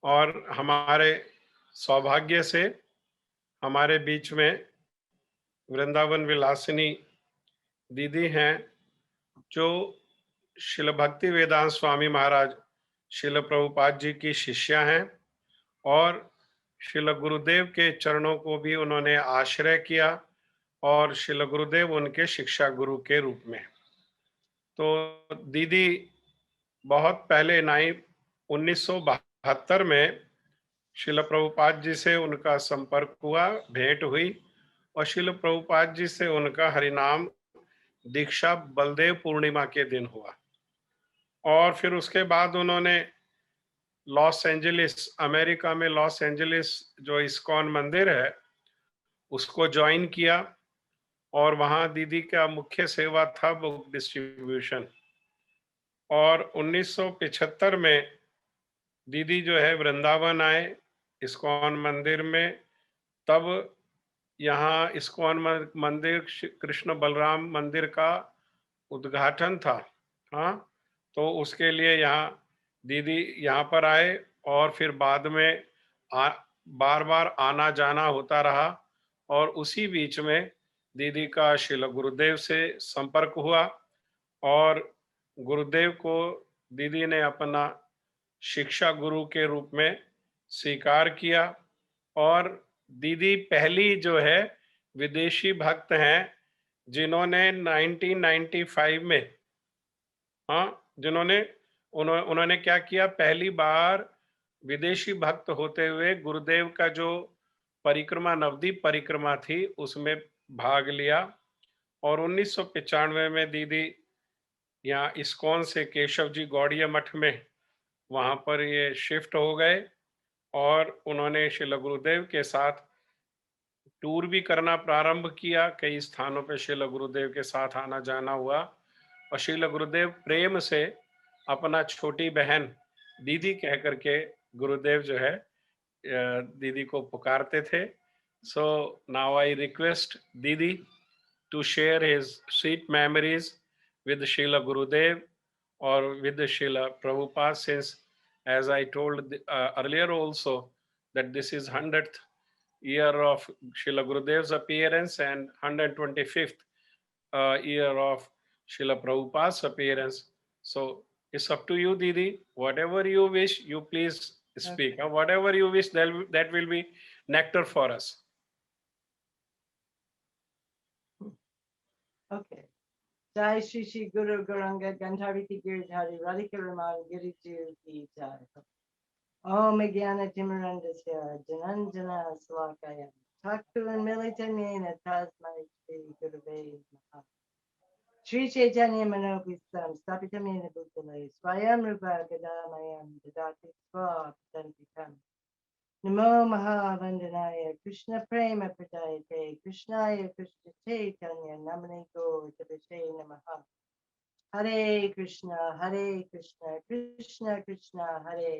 और हमारे सौभाग्य से हमारे बीच में वृंदावन विलासिनी दीदी हैं, जो श्रील भक्ति वेदांत स्वामी महाराज श्रील प्रभुपाद जी की शिष्या हैं और श्रील गुरुदेव के चरणों को भी उन्होंने आश्रय किया और श्रील गुरुदेव उनके शिक्षा गुरु के रूप में। तो दीदी बहुत पहले 1972 में श्रील प्रभुपाद जी से उनका संपर्क हुआ, भेंट हुई और श्रील प्रभुपाद जी से उनका हरिनाम दीक्षा बलदेव पूर्णिमा के दिन हुआ। और फिर उसके बाद उन्होंने लॉस एंजलिस, अमेरिका में लॉस एंजलिस जो इस्कॉन मंदिर है उसको ज्वाइन किया और वहाँ दीदी का मुख्य सेवा था बुक डिस्ट्रीब्यूशन। और 1975 में दीदी जो है वृंदावन आए इस्कॉन मंदिर में। तब यहाँ इस्कॉन मंदिर कृष्ण बलराम मंदिर का उद्घाटन था। हाँ, तो उसके लिए यहाँ दीदी यहाँ पर आए और फिर बाद में बार बार आना जाना होता रहा। और उसी बीच में दीदी का श्रील गुरुदेव से संपर्क हुआ और गुरुदेव को दीदी ने अपना शिक्षा गुरु के रूप में स्वीकार किया। और दीदी पहली जो है विदेशी भक्त हैं जिन्होंने 1995 में, हाँ, उन्होंने क्या किया, पहली बार विदेशी भक्त होते हुए गुरुदेव का जो परिक्रमा, नवदीप परिक्रमा थी, उसमें भाग लिया। और 1995 में दीदी यहाँ इस्कॉन से केशव जी गौड़िया मठ में वहाँ पर ये शिफ्ट हो गए और उन्होंने श्रील गुरुदेव के साथ टूर भी करना प्रारंभ किया। कई स्थानों पे श्रील गुरुदेव के साथ आना जाना हुआ और श्रील गुरुदेव प्रेम से अपना छोटी बहन दीदी कह करके गुरुदेव जो है दीदी को पुकारते थे। So now I request didi to share his sweet memories with Srila Gurudev or with the Srila Prabhupada, since as I told earlier also that this is 100th year of Srila Gurudev's appearance and 125th year of Srila Prabhupada's appearance. So it's up to you, Didi. Whatever you wish, you please speak. Okay. Whatever you wish, that will be nectar for us. Okay. Jai Shri Shri Guru Gauranga Gandharviti Giridhari Radhika Raman Giriju Ki Jai. Om Jnana Timirandasya Jananjana Salakaya Thaktun Militanena Tasmai Shri Gurave Namaha. Shri Chaitanya Manopistam Stapitamena Bhutale Swayam Rupa Gadamayam Dadati Swapatantikam. Namo Mahavandanaya Krishna Prema Pradayate Krishnaya Krishna Chaitanya Namane Go Tabashe Namaha. Hare Krishna Krishna Krishna Hare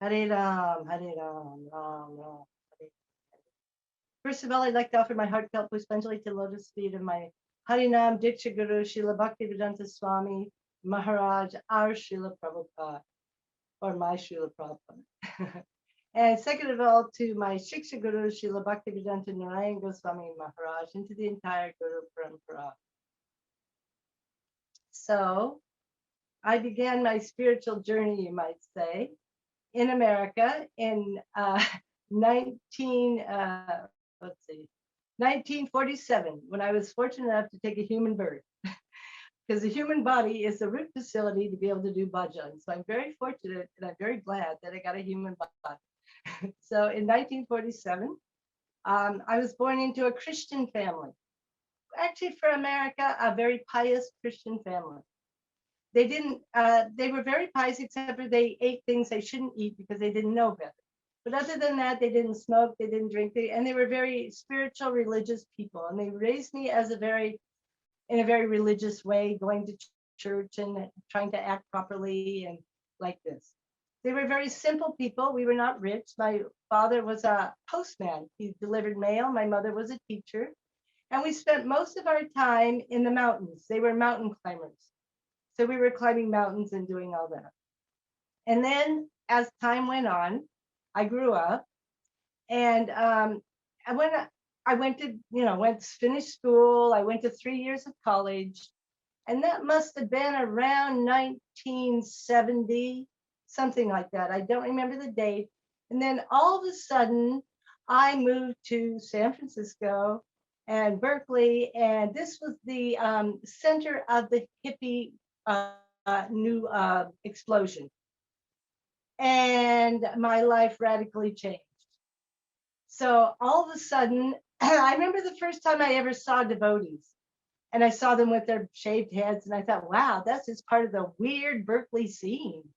Hare Hare Ram Ram Ram Hare. First of all, I'd like to offer my heartfelt Puspanjali to the lotus feet of my Harinam Diksha Guru Srila Bhaktivedanta Swami Maharaj, our Srila Prabhupada, or my Srila Prabhupada. And second of all, to my Shiksha Guru Srila Bhaktivedanta Narayana Gosvami Maharaj, and to the entire Guru Parampara. So I began my spiritual journey, you might say, in America in 1947, when I was fortunate enough to take a human birth, because the human body is the root facility to be able to do bhajan. So I'm very fortunate and I'm very glad that I got a human body. So in 1947, I was born into a Christian family. Actually, for America, a very pious Christian family. They were very pious, except for they ate things they shouldn't eat because they didn't know better. But other than that, they didn't smoke, they didn't drink, and they were very spiritual, religious people. And they raised me as in a very religious way, going to church and trying to act properly and like this. They were very simple people. We were not rich. My father was a postman. He delivered mail. My mother was a teacher. And we spent most of our time in the mountains. They were mountain climbers. So we were climbing mountains and doing all that. And then as time went on, I grew up, and I went to, finished school. I went to 3 years of college, and that must have been around 1970, something like that. I don't remember the date. And then all of a sudden, I moved to San Francisco and Berkeley, and this was the center of the hippie new explosion. And my life radically changed. So all of a sudden, I remember the first time I ever saw devotees, and I saw them with their shaved heads, and I thought, wow, that's just part of the weird Berkeley scene.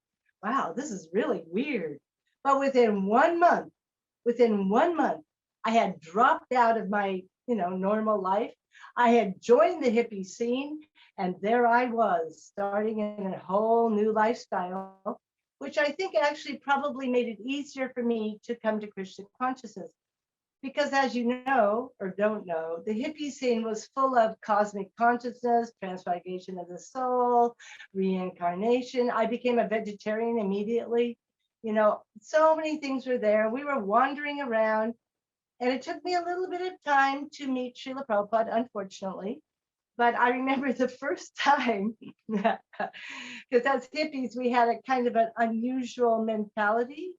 Wow, this is really weird. But within 1 month, I had dropped out of my, normal life. I had joined the hippie scene, and there I was, starting in a whole new lifestyle, which I think actually probably made it easier for me to come to Krishna consciousness. Because as you know, or don't know, the hippie scene was full of cosmic consciousness, transmigration of the soul, reincarnation. I became a vegetarian immediately. So many things were there. We were wandering around, and it took me a little bit of time to meet Srila Prabhupada, unfortunately. But I remember the first time, because as hippies, we had a kind of an unusual mentality.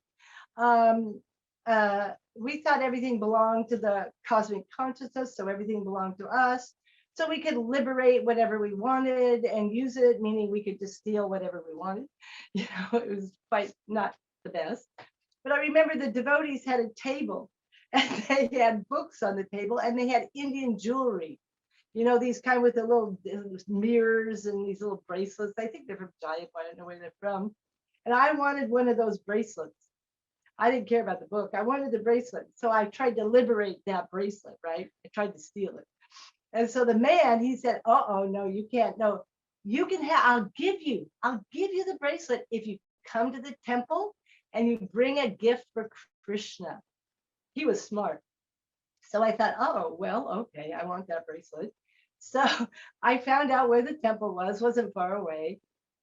We thought everything belonged to the cosmic consciousness, so everything belonged to us. So we could liberate whatever we wanted and use it, meaning we could just steal whatever we wanted. It was quite not the best. But I remember the devotees had a table, and they had books on the table, and they had Indian jewelry. These kind with the little mirrors and these little bracelets. I think they're from Jaipur. I don't know where they're from. And I wanted one of those bracelets. I didn't care about the book. I wanted the bracelet. So I tried to liberate that bracelet, right? I tried to steal it. And so the man, he said, oh, no, you can't. No, you can have, I'll give you the bracelet if you come to the temple and you bring a gift for Krishna. He was smart. So I thought, oh, well, okay, I want that bracelet. So I found out where the temple wasn't far away.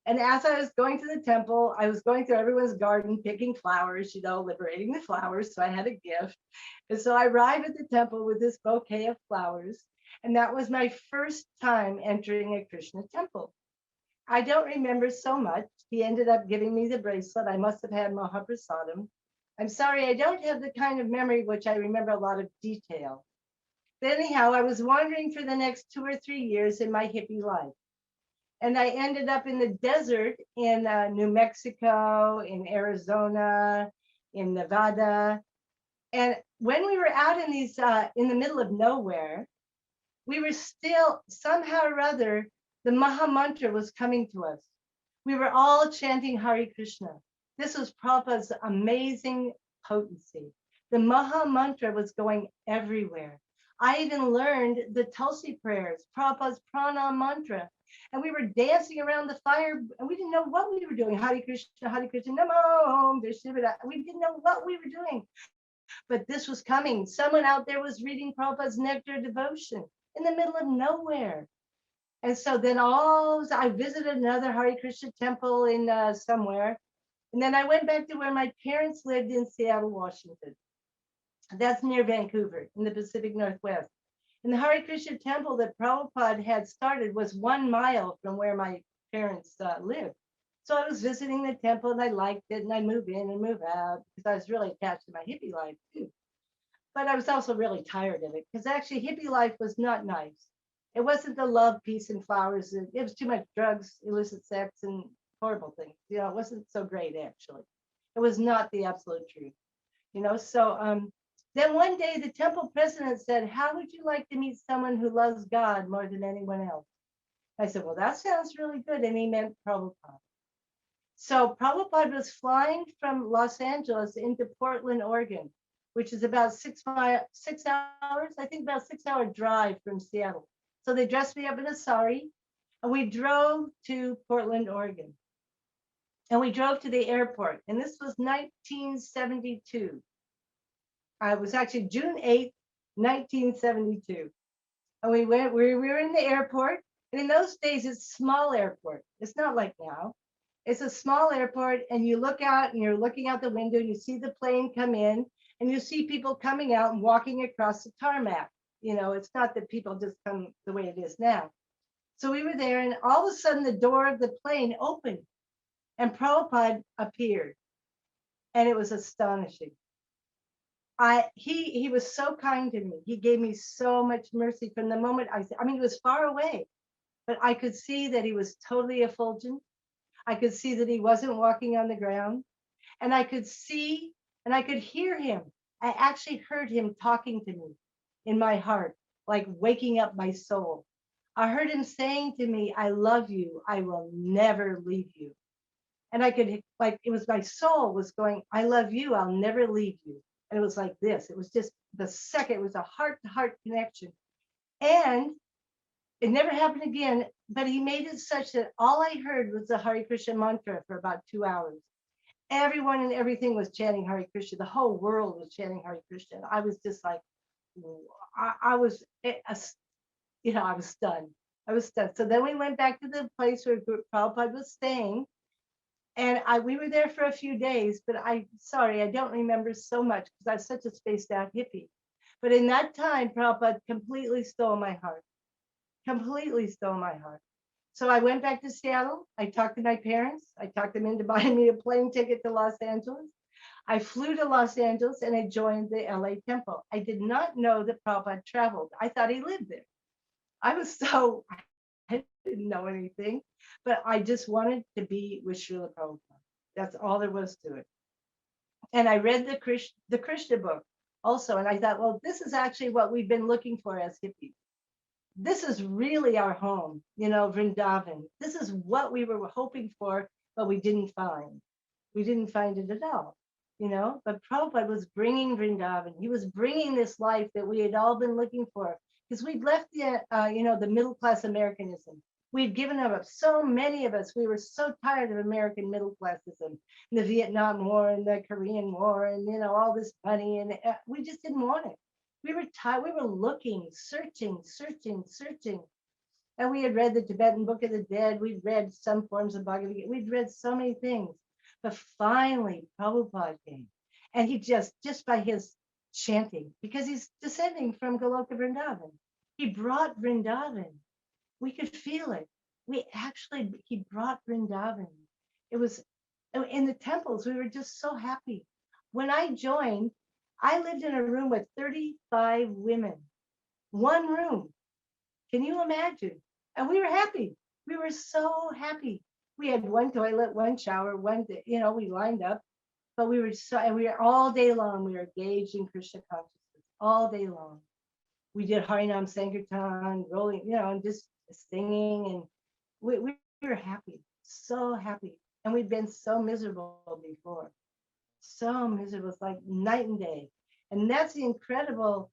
And as I was going to the temple, I was going through everyone's garden, picking flowers, liberating the flowers. So I had a gift. And so I arrived at the temple with this bouquet of flowers. And that was my first time entering a Krishna temple. I don't remember so much. He ended up giving me the bracelet. I must have had Mahaprasadam. I'm sorry, I don't have the kind of memory which I remember a lot of detail. But anyhow, I was wandering for the next 2 or 3 years in my hippie life. And I ended up in the desert in New Mexico, in Arizona, in Nevada. And when we were out in these, in the middle of nowhere, we were still, somehow or other, the Maha Mantra was coming to us. We were all chanting Hare Krishna. This was Prabhupada's amazing potency. The Maha Mantra was going everywhere. I even learned the Tulsi prayers, Prabhupada's Pranam mantra. And we were dancing around the fire, and we didn't know what we were doing. Hare Krishna, Namo, Vishnu. We didn't know what we were doing. But this was coming. Someone out there was reading Prabhupada's Nectar Devotion in the middle of nowhere. And so then I visited another Hare Krishna temple in somewhere. And then I went back to where my parents lived in Seattle, Washington. That's near Vancouver in the Pacific Northwest. And the Hare Krishna temple that Prabhupada had started was 1 mile from where my parents lived. So I was visiting the temple and I liked it, and I move in and move out because I was really attached to my hippie life too. But I was also really tired of it because actually hippie life was not nice. It wasn't the love, peace, and flowers. It was too much drugs, illicit sex, and horrible things. It wasn't so great actually. It was not the absolute truth. So then one day the temple president said, how would you like to meet someone who loves God more than anyone else? I said, well, that sounds really good. And he meant Prabhupada. So Prabhupada was flying from Los Angeles into Portland, Oregon, which is about 6 hours, I think about 6-hour drive from Seattle. So they dressed me up in a sari and we drove to Portland, Oregon. And we drove to the airport. And this was 1972. It was actually June 8th, 1972. And we were in the airport, And in those days, it's a small airport. It's not like now. It's a small airport, and you look out and you're looking out the window and you see the plane come in and you see people coming out and walking across the tarmac. It's not that people just come the way it is now. So we were there, and all of a sudden the door of the plane opened and Prabhupada appeared. And it was astonishing. He was so kind to me. He gave me so much mercy from the moment he was far away, but I could see that he was totally effulgent. I could see that he wasn't walking on the ground. And I could see and I could hear him. I actually heard him talking to me in my heart, like waking up my soul. I heard him saying to me, I love you. I will never leave you. And I could, like, it was my soul was going, I love you. I'll never leave you. And it was like this. It was just the second, it was a heart to heart connection. And it never happened again, but he made it such that all I heard was the Hare Krishna mantra for about 2 hours. Everyone and everything was chanting Hare Krishna. The whole world was chanting Hare Krishna. I was just like, I was, I was stunned. I was stunned. So then we went back to the place where Prabhupada was staying. And we were there for a few days, but I don't remember so much because I was such a spaced out hippie. But in that time, Prabhupada completely stole my heart. Completely stole my heart. So I went back to Seattle. I talked to my parents. I talked them into buying me a plane ticket to Los Angeles. I flew to Los Angeles and I joined the LA Temple. I did not know that Prabhupada traveled. I thought he lived there. I didn't know anything, but I just wanted to be with Srila Prabhupada. That's all there was to it. And I read the Krishna book also, and I thought, well, this is actually what we've been looking for as hippies. This is really our home, Vrindavan. This is what we were hoping for, but we didn't find. We didn't find it at all, But Prabhupada was bringing Vrindavan. He was bringing this life that we had all been looking for, because we'd left the middle class Americanism. We'd given up. So many of us, we were so tired of American middle classism, the Vietnam War and the Korean War, and all this money, and we just didn't want it. We were tired. We were looking, searching, and we had read the Tibetan Book of the Dead. We'd read some forms of Bhagavad Gita. We'd read so many things, but finally Prabhupada came, and he just by his chanting, because he's descending from Goloka Vrindavan, he brought Vrindavan. We could feel it. He brought Vrindavan. It was in the temples. We were just so happy. When I joined, I lived in a room with 35 women, one room. Can you imagine? And we were happy. We were so happy. We had one toilet, one shower, we lined up, but we were all day long. We were engaged in Krishna consciousness all day long. We did Harinam Sankirtan, rolling, and just singing, and we were happy, so happy. And we'd been so miserable before. So miserable. It's like night and day. And that's the incredible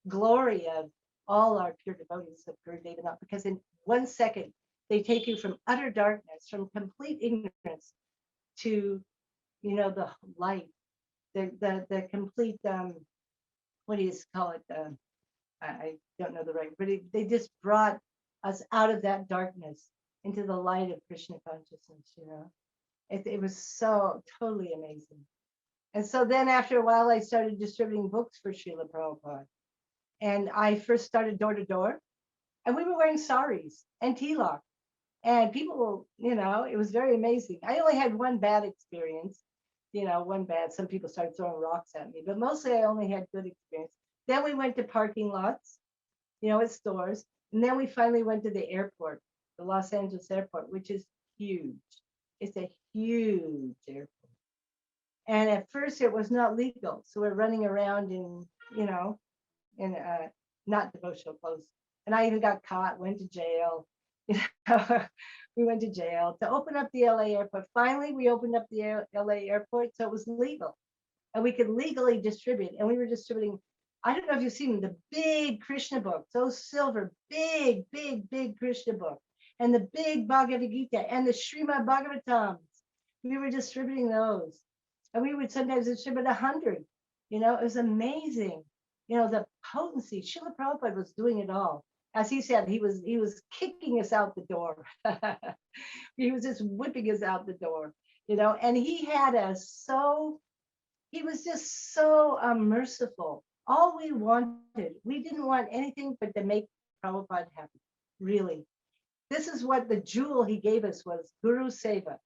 glory of all our pure devotees of Gurudeva, because in 1 second, they take you from utter darkness, from complete ignorance to, the light, the complete, what do you call it? I don't know the right, but they just brought us out of that darkness into the light of Krishna consciousness, It was so totally amazing. And so then after a while, I started distributing books for Srila Prabhupada. And I first started door to door, and we were wearing saris and tilak. And people, it was very amazing. I only had one bad experience, some people started throwing rocks at me, but mostly I only had good experience. Then we went to parking lots, at stores. And then we finally went to the airport, the Los Angeles airport, which is huge. It's a huge airport. And at first it was not legal. So we're running around in not devotional clothes. And I even got caught, went to jail. We went to jail to open up the LA airport. Finally, we opened up the LA airport, so it was legal. And we could legally distribute. And we were distributing, I don't know if you've seen the big Krishna books, those silver, big Krishna books, and the big Bhagavad Gita and the Srimad Bhagavatams. We were distributing those. And we would sometimes distribute 100. It was amazing. The potency. Srila Prabhupada was doing it all. as he said, he was kicking us out the door. He was just whipping us out the door, and he had us so, he was just so merciful. All we wanted, we didn't want anything but to make Prabhupada happy, really. This is what the jewel he gave us was Guru Seva.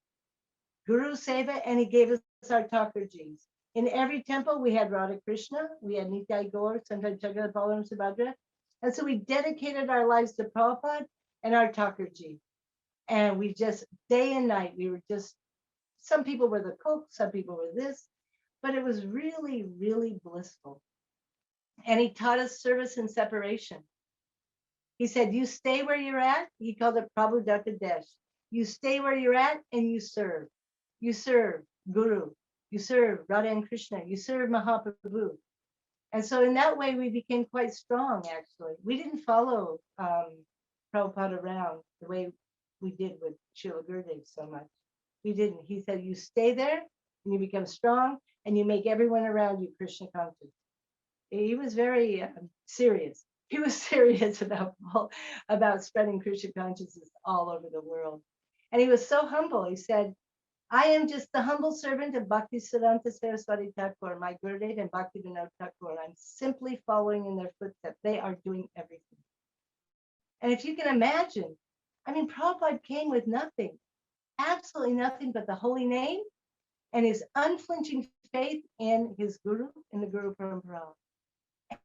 Guru Seva, and he gave us our Thakurjis. In every temple, we had Radha Krishna, we had Nitai Gaur, sometimes Jagannath Balaram Subhadra. And so we dedicated our lives to Prabhupada and our Thakurji. And we just, day and night, we were just, some people were the cook, some people were this, but it was really, really blissful. And he taught us service and separation. He said, you stay where you're at. He called it Prabhu Datta Desh. You stay where you're at and you serve. You serve Guru. You serve Radha and Krishna. You serve Mahaprabhu. And so in that way, we became quite strong, actually. We didn't follow Prabhupada around the way we did with Srila Gurudeva so much. We didn't. He said, you stay there and you become strong and you make everyone around you Krishna conscious. He was very serious. He was serious about spreading Krishna consciousness all over the world. And he was so humble. He said, I am just the humble servant of Bhakti Siddhanta Saraswati Thakur, my Gurudev and Bhakti Vinod Thakur. I'm simply following in their footsteps. They are doing everything. And if you can imagine, I mean, Prabhupada came with nothing, absolutely nothing but the holy name and his unflinching faith in his Guru, in the Guru Parampara.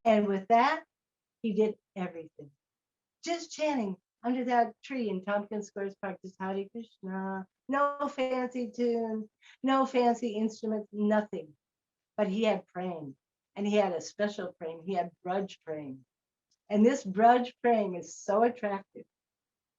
And with that, he did everything. Just chanting under that tree in Tompkins Square's Park, just Hare Krishna, no fancy tunes, no fancy instruments, nothing. But he had praying, and he had a special praying. He had Braj praying. And this Braj praying is so attractive.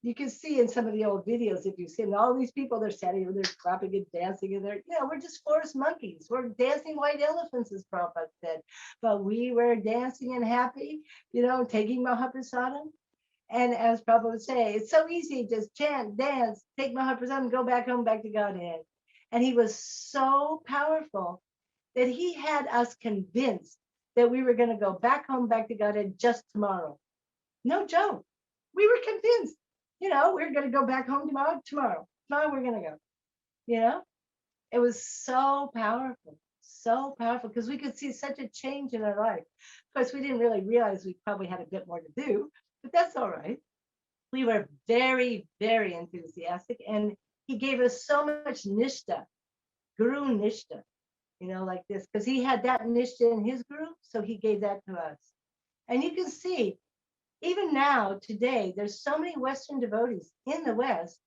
You can see in some of the old videos, if you see them, all these people, they're standing, they're clapping and dancing, and they're, we're just forest monkeys. We're dancing white elephants, as Prabhupada said. But we were dancing and happy, taking Mahaprasadam. And as Prabhupada would say, it's so easy, just chant, dance, take Mahaprasadam, go back home, back to Godhead. And he was so powerful that he had us convinced that we were going to go back home, back to Godhead just tomorrow. No joke. We were convinced. We're going to go back home tomorrow. Tomorrow we're going to go. It was so powerful, because we could see such a change in our life. Of course, we didn't really realize we probably had a bit more to do, but that's all right. We were very, very enthusiastic, and he gave us so much nishta, Guru nishta, like this, because he had that nishta in his group, so he gave that to us. And you can see, even now, today, there's so many Western devotees in the West,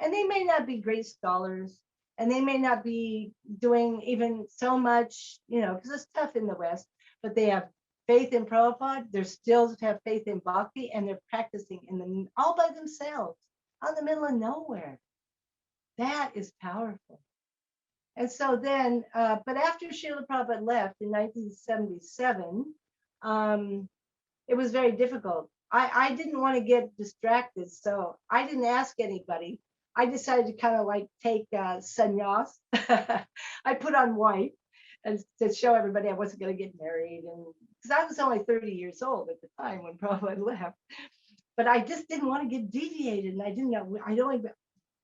and they may not be great scholars, and they may not be doing even so much, because it's tough in the West, but they have faith in Prabhupada, they still have faith in Bhakti, and they're practicing all by themselves, out in the middle of nowhere. That is powerful. And so then, but after Srila Prabhupada left in 1977, it was very difficult. I didn't want to get distracted, so I didn't ask anybody. I decided to kind of like take sannyas. I put on white and to show everybody I wasn't going to get married, and because I was only 30 years old at the time when Prabhupada left. But I just didn't want to get deviated, and I didn't know.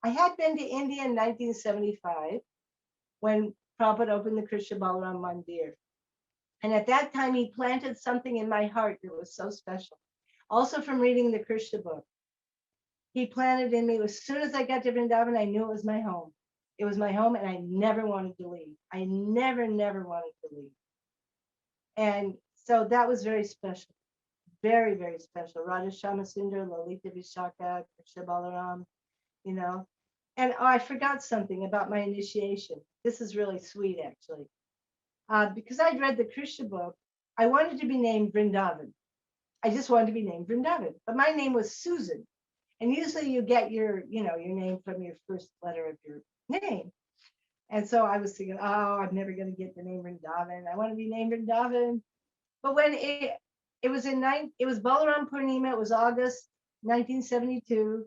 I had been to India in 1975 when Prabhupada opened the Krishna Balaram Mandir. And at that time, he planted something in my heart that was so special. Also from reading the Krishna book. He planted in me, as soon as I got to Vrindavan, I knew it was my home. It was my home, and I never wanted to leave. I never wanted to leave. And so that was very special. Very, very special. Radha Shamasundar, Lalita Vishaka, Krishna Balaram, And I forgot something about my initiation. This is really sweet, actually. Because I'd read the Krishna book, I wanted to be named Vrindavan. I just wanted to be named Vrindavan, but my name was Susan. And usually you get your name from your first letter of your name. And so I was thinking, oh, I'm never going to get the name Vrindavan. I want to be named Vrindavan. But when it was Balaram Purnima, it was August 1972.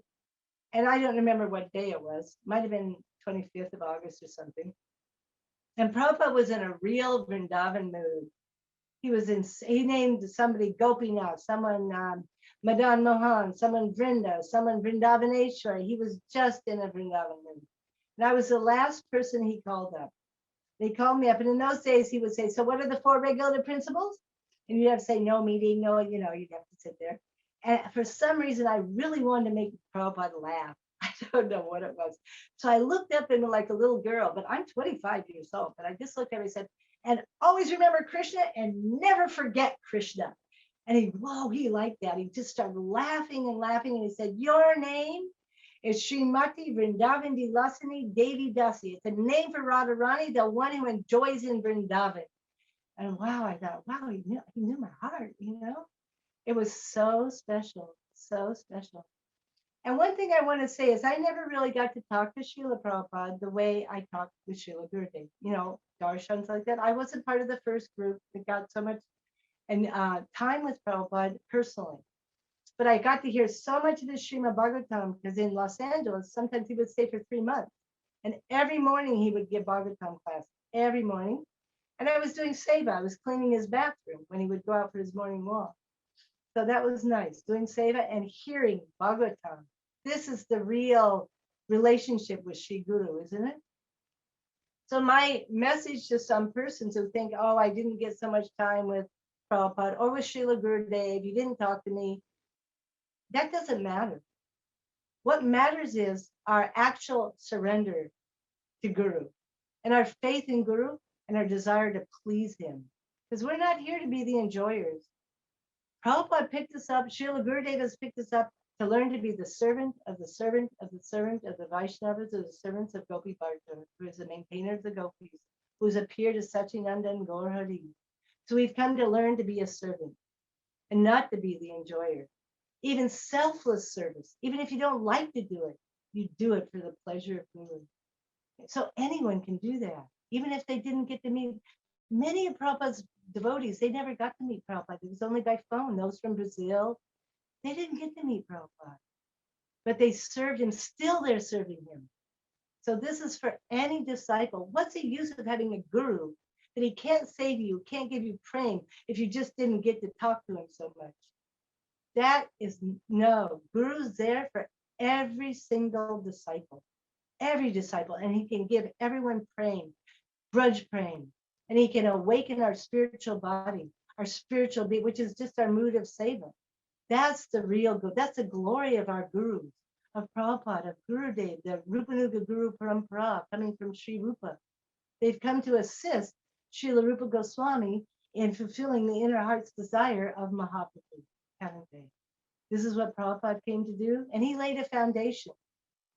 And I don't remember what day it was. Might have been 25th of August or something. And Prabhupada was in a real Vrindavan mood. He named somebody Gopinath, someone Madan Mohan, someone Vrinda, someone Vrindavaneshwar. He was just in a Vrindavan room. And I was the last person he called up. They called me up, and in those days he would say, "So what are the 4 regulative principles?" And you'd have to say, "No meeting, no," you'd have to sit there. And for some reason, I really wanted to make Prabhupada laugh. I don't know what it was. So I looked up at him like a little girl, but I'm 25 years old. But I just looked at him and said, "And always remember Krishna and never forget Krishna." And he liked that. He just started laughing and laughing. And he said, "Your name is Srimati Vrindavan Vilasini Devi Dasi. It's a name for Radharani, the one who enjoys in Vrindavan." And wow, I thought, wow, he knew my heart, It was so special, so special. And one thing I want to say is I never really got to talk to Srila Prabhupada the way I talked with Srila Gurudev, darshans like that. I wasn't part of the first group that got so much time with Prabhupada personally. But I got to hear so much of his Srimad Bhagavatam because in Los Angeles, sometimes he would stay for 3 months. And every morning he would give Bhagavatam class, every morning. And I was doing seva. I was cleaning his bathroom when he would go out for his morning walk. So that was nice, doing seva and hearing Bhagavatam. This is the real relationship with Sri Guru, isn't it? So my message to some persons who think, oh, I didn't get so much time with Prabhupada or with Srila Gurudev, you didn't talk to me, that doesn't matter. What matters is our actual surrender to Guru and our faith in Guru and our desire to please him. Because we're not here to be the enjoyers. Prabhupada picked us up, Srila Gurudeva has picked us up to learn to be the servant of the servant of the servant of the Vaishnavas, of the servants of Gopi Bharata, who is the maintainer of the Gopis, who's appeared as Sachinanda and Gaur Hari. So we've come to learn to be a servant and not to be the enjoyer. Even selfless service, even if you don't like to do it, you do it for the pleasure of Guru. So anyone can do that, even if they didn't get to meet many of Prabhupada's devotees. They never got to meet Prabhupada. It was only by phone. Those from Brazil, they didn't get to meet Prabhupada, but they served him. Still, they're serving him. So this is for any disciple. What's the use of having a guru that he can't save you, can't give you praying if you just didn't get to talk to him so much? That is no. Guru's there for every single disciple, and he can give everyone praying, grudge praying, and he can awaken our spiritual body, our spiritual being, which is just our mood of seva. That's the real good. That's the glory of our gurus, of Prabhupada, of Gurudev, the Rupanuga Guru Parampara coming from Sri Rupa. They've come to assist Srila Rupa Goswami in fulfilling the inner heart's desire of Mahaprabhu, haven't they? This is what Prabhupada came to do, and he laid a foundation.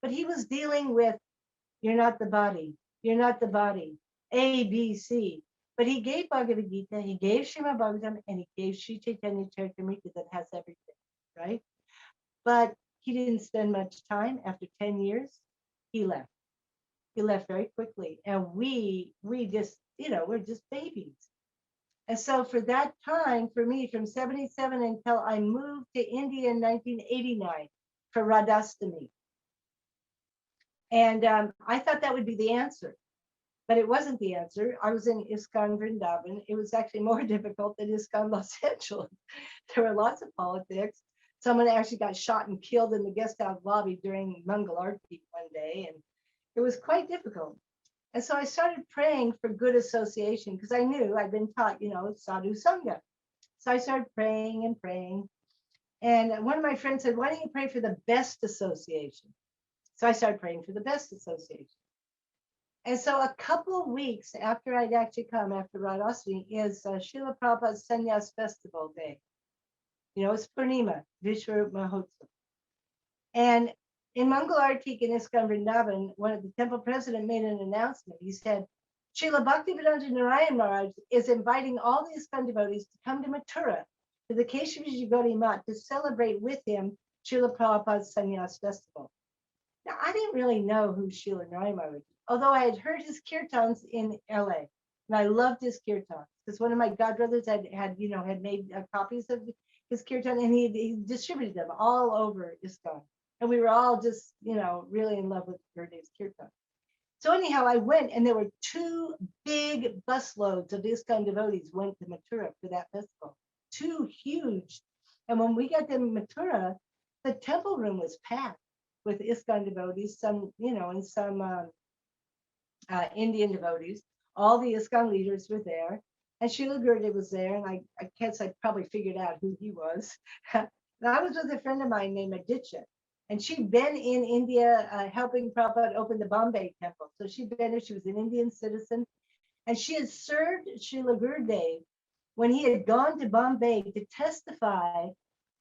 But he was dealing with, you're not the body, you're not the body, A, B, C. But he gave Bhagavad Gita, he gave Srimad Bhagavatam, and he gave Sri Chaitanya Charitamrita that has everything, right? But he didn't spend much time. After 10 years, he left. He left very quickly. And we just, we're just babies. And so for that time, for me, from 77 until I moved to India in 1989 for Radhastami. And I thought that would be the answer, but it wasn't the answer. I was in ISKCON Vrindavan. It was actually more difficult than ISKCON Los Angeles. There were lots of politics. Someone actually got shot and killed in the guest house lobby during Mangal Arti one day, and it was quite difficult. And so I started praying for good association because I knew I'd been taught, sadhu sangha. So I started praying and praying. And one of my friends said, why don't you pray for the best association? So I started praying for the best association. And so a couple of weeks after I'd actually come, after Radhastami, is Srila Prabhupada's Sannyas Festival Day. It's Purnima, Vishwa Mahotsav. And in Mangal Arti in ISKCON Vrindavan, one of the temple president made an announcement. He said, Srila Bhaktivedanta Narayana Maharaj is inviting all the ISKCON devotees to come to Mathura, to the Keshavaji Gaudi Mat, to celebrate with him Srila Prabhupada's Sannyas Festival. Now, I didn't really know who Srila Narayana Maharaj was, although I had heard his kirtans in LA, and I loved his kirtans because one of my godbrothers had made copies of his kirtan, and he distributed them all over ISKCON. And we were all just, really in love with Gurudev's kirtan. So anyhow, I went, and there were 2 big busloads of ISKCON devotees went to Mathura for that festival. 2 huge. And when we got to Mathura, the temple room was packed with ISKCON devotees, some, and some Indian devotees. All the ISKCON leaders were there. And Srila Gurudeva was there. And I guess I probably figured out who he was. And I was with a friend of mine named Aditya. And she'd been in India helping Prabhupada open the Bombay temple. So she'd been there. She was an Indian citizen. And she had served Srila Gurudev when he had gone to Bombay to testify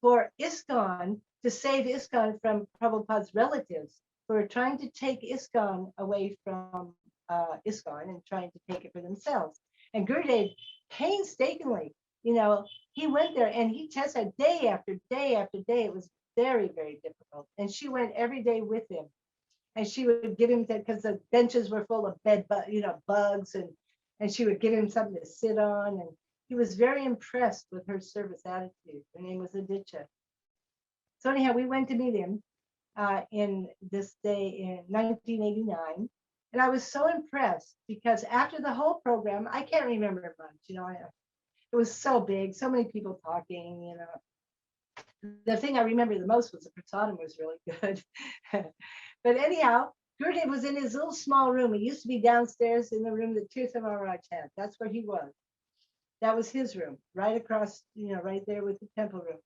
for ISKCON, to save ISKCON from Prabhupada's relatives who were trying to take ISKCON away from ISKCON and trying to take it for themselves. And Gurudev painstakingly, he went there and he testified day after day after day. It was very, very difficult. And she went every day with him. And she would give him that, because the benches were full of bugs, and she would give him something to sit on. And he was very impressed with her service attitude. Her name was Aditya. So anyhow, we went to meet him in this day in 1989. And I was so impressed because after the whole program, I can't remember much, it was so big, so many people talking, The thing I remember the most was the prasadam was really good. But anyhow, Gurudev was in his little small room. He used to be downstairs in the room that Tirtha Maharaj had. That's where he was. That was his room, right across, right there with the temple room.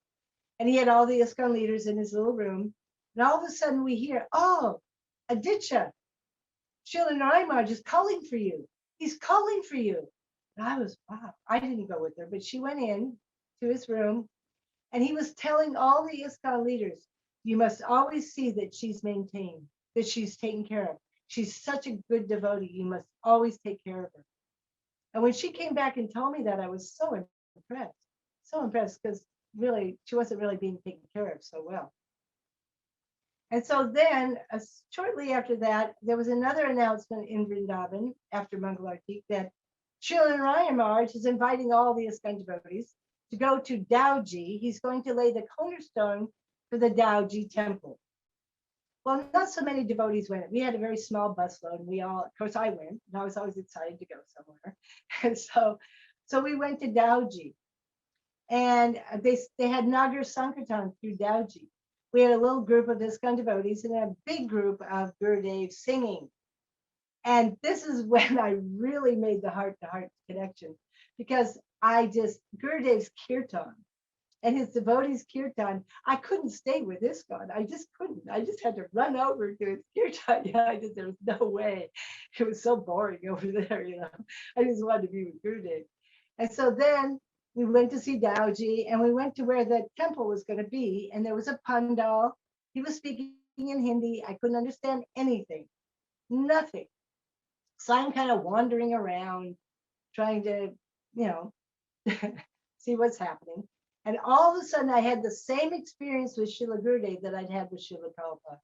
And he had all the ISKCON leaders in his little room. And all of a sudden we hear, oh, Aditya, Srila Narayana Maharaj is calling for you. He's calling for you. And I was, wow. I didn't go with her, but she went in to his room. And he was telling all the ISKCON leaders, you must always see that she's maintained, that she's taken care of. She's such a good devotee. You must always take care of her. And when she came back and told me that, I was so impressed because really, she wasn't really being taken care of so well. And so then, shortly after that, there was another announcement in Vrindavan after Mangalarti that Srila Narayana Maharaj is inviting all the ISKCON devotees to go to Dauji. He's going to lay the cornerstone for the Dauji temple. Well, not so many devotees went. We had a very small busload, and of course I went, and I was always excited to go somewhere. And so we went to Dauji, and they had Nagar Sankirtan through Dauji. We had a little group of ISKCON devotees and a big group of Gurudev singing. And this is when I really made the heart-to-heart connection, because Gurudev's kirtan and his devotees' kirtan, I couldn't stay with ISKCON. I just couldn't. I just had to run over to his kirtan. There was no way. It was so boring over there, I just wanted to be with Gurudev. And so then we went to see Dauji, and we went to where the temple was going to be, and there was a pandal. He was speaking in Hindi. I couldn't understand anything, nothing. So I'm kind of wandering around, trying to, see what's happening. And all of a sudden, I had the same experience with Srila Gurudev that I'd had with Srila Prabhupada.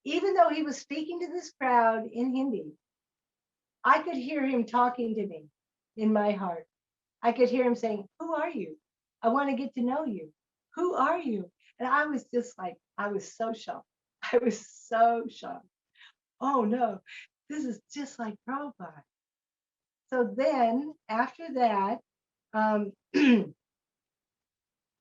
Even though he was speaking to this crowd in Hindi, I could hear him talking to me in my heart. I could hear him saying, who are you? I want to get to know you. Who are you? And I was just like, I was so shocked. I was so shocked. Oh no, this is just like Prabhupada. So then after that, I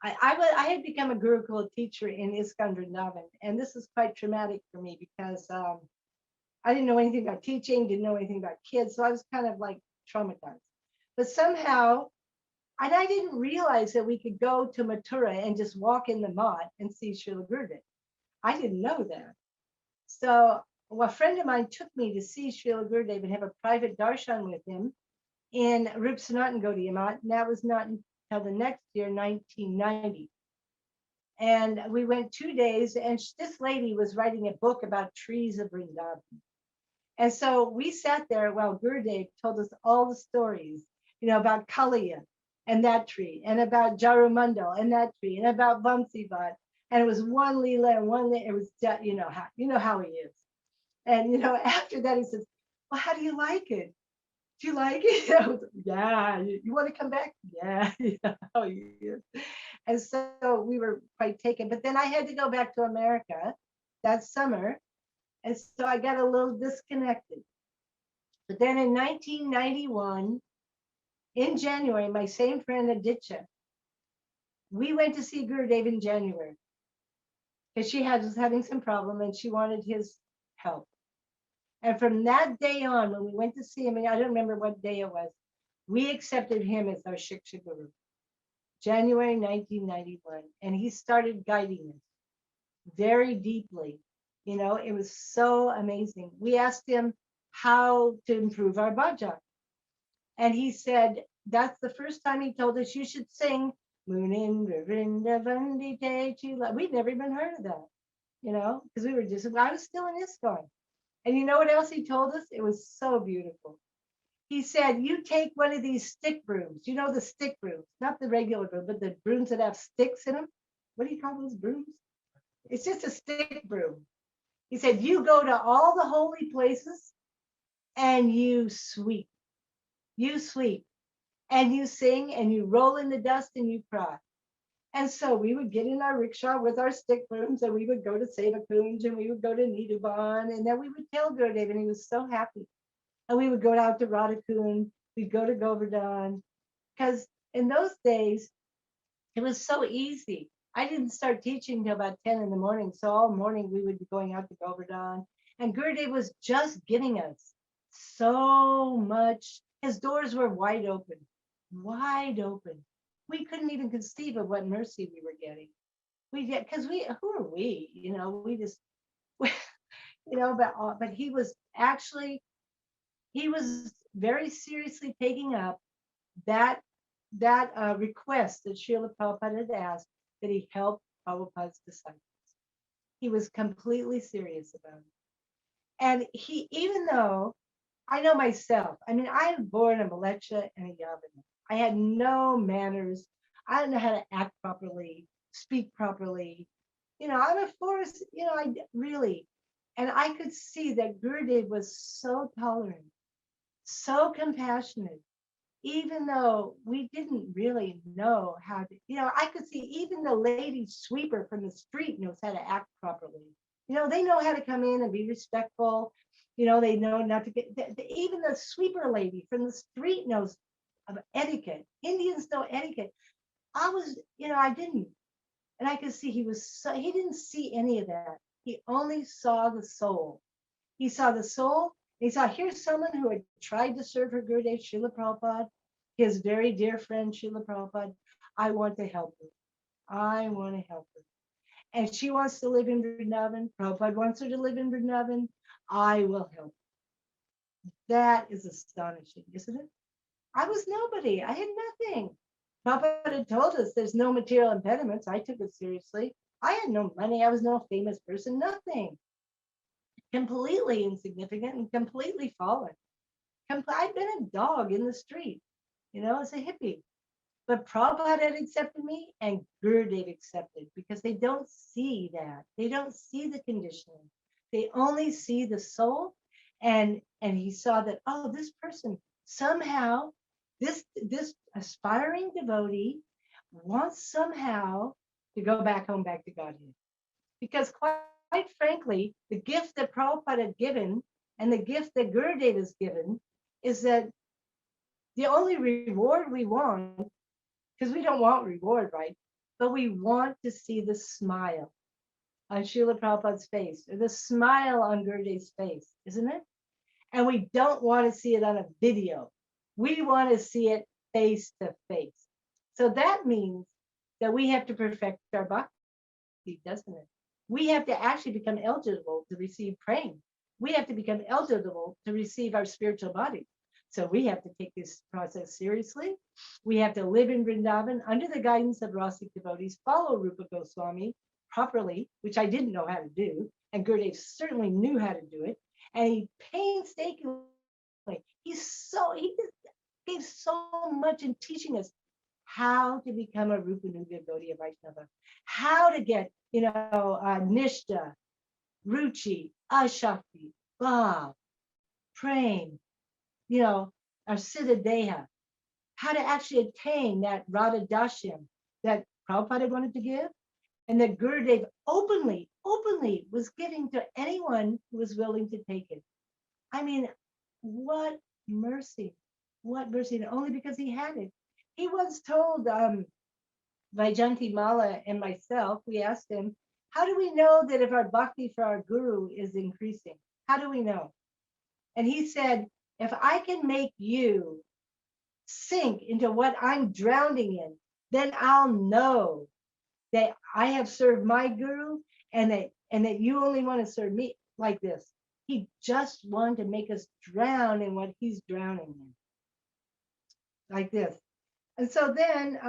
had become a Gurukula teacher in ISKCON Vrindavan, and this is quite traumatic for me because I didn't know anything about teaching, didn't know anything about kids, so I was kind of like traumatized. But somehow, and I didn't realize that we could go to Mathura and just walk in the mott and see Srila Gurudev. I didn't know that. So a friend of mine took me to see Srila Gurudev and have a private darshan with him in Rup Sanatan Gaudiya Math, and that was not until the next year, 1990. And we went 2 days, and this lady was writing a book about trees of Vrindavan. And so we sat there while Gurudev told us all the stories, about Kaliya and that tree, and about Jarumandal and that tree, and about Vamsivat. And it was one Leela and one, it was, how he is. And, after that, he says, well, how do you like it? Do you like it? I was, yeah. You want to come back? Yeah. How he is. And so we were quite taken. But then I had to go back to America that summer. And so I got a little disconnected. But then in 1991, in January, my same friend Aditya We went to see Gurudeva in January because she was having some problem and she wanted his help. And from that day on, when we went to see him, and I don't remember what day it was, we accepted him as our Shiksha Guru, January 1991. And he started guiding us very deeply. You know, it was so amazing. We asked him how to improve our bhajan. And he said, that's the first time he told us you should sing Munindra Vrindavana Chila. We'd never even heard of that, you know, because I was still in ISKCON. And you know what else he told us? It was so beautiful. He said, you take one of these stick brooms, you know, the stick brooms, not the regular broom, but the brooms that have sticks in them. What do you call those brooms? It's just a stick broom. He said, you go to all the holy places and you sweep. You sweep and you sing and you roll in the dust and you cry. And so we would get in our rickshaw with our stick brooms and we would go to Seva Kunj and we would go to Nidhuban and then we would tell Gurudeva and he was so happy. And we would go out to Radhakund, we'd go to Govardhan, because in those days, it was so easy. I didn't start teaching until about 10 in the morning. So all morning we would be going out to Govardhan. And Gurudeva was just giving us so much. His doors were wide open, wide open. We couldn't even conceive of what mercy we were getting. We did, because who are we? You know, we just, you know, but he was very seriously taking up that request that Srila Prabhupada had asked that he help Prabhupada's disciples. He was completely serious about it. And even though I know myself, I mean, I was born a Malecha and a Yavana. I had no manners. I didn't know how to act properly, speak properly. You know, I'm a forest, you know, and I could see that Gurudev was so tolerant, so compassionate, even though we didn't really know how to, you know, I could see even the lady sweeper from the street knows how to act properly. You know, they know how to come in and be respectful. You know, they know not to get, even the sweeper lady from the street knows etiquette. Indians know etiquette. I didn't. And I could see he didn't see any of that. He only saw the soul. He saw the soul. He saw, here's someone who had tried to serve her Gurudev, Srila Prabhupada, his very dear friend, Srila Prabhupada. I want to help her. I want to help her. And she wants to live in Vrindavan. Prabhupada wants her to live in Vrindavan. I will help her. That is astonishing, isn't it? I was nobody. I had nothing. Prabhupada had told us there's no material impediments. I took it seriously. I had no money. I was no famous person, nothing. Completely insignificant and completely fallen. I'd been a dog in the street, you know, as a hippie. But Prabhupada had accepted me and Gurudev accepted because they don't see that. They don't see the conditioning. They only see the soul. And he saw that, oh, this person somehow, this aspiring devotee wants somehow to go back home, back to Godhead. Because quite frankly, the gift that Prabhupada had given and the gift that Gurudev has given is that the only reward we want, because we don't want reward, right? But we want to see the smile on Srila Prabhupada's face, or the smile on Gurudev's face, isn't it? And we don't want to see it on a video. We want to see it face to face. So that means that we have to perfect our bhakti, doesn't it? We have to actually become eligible to receive praying. We have to become eligible to receive our spiritual body. So we have to take this process seriously. We have to live in Vrindavan under the guidance of Rasic devotees, follow Rupa Goswami properly, which I didn't know how to do. And Gurudev certainly knew how to do it. And he painstakingly, he just gave so much in teaching us how to become a Rupanuga Gaudiya Vaishnava, how to get, Nishta, Ruchi, Ashakti, Bhav, Prem, our Siddha Deha, how to actually attain that Radha Dashyam that Prabhupada wanted to give, and that Gurudev openly was giving to anyone who was willing to take it. I mean, what mercy, and only because he had it. He once told Vaijanti Mala and myself, we asked him, how do we know that if our bhakti for our guru is increasing? How do we know? And he said, if I can make you sink into what I'm drowning in, then I'll know that I have served my guru and that you only want to serve me like this. He just wanted to make us drown in what he's drowning in, like this. And so then,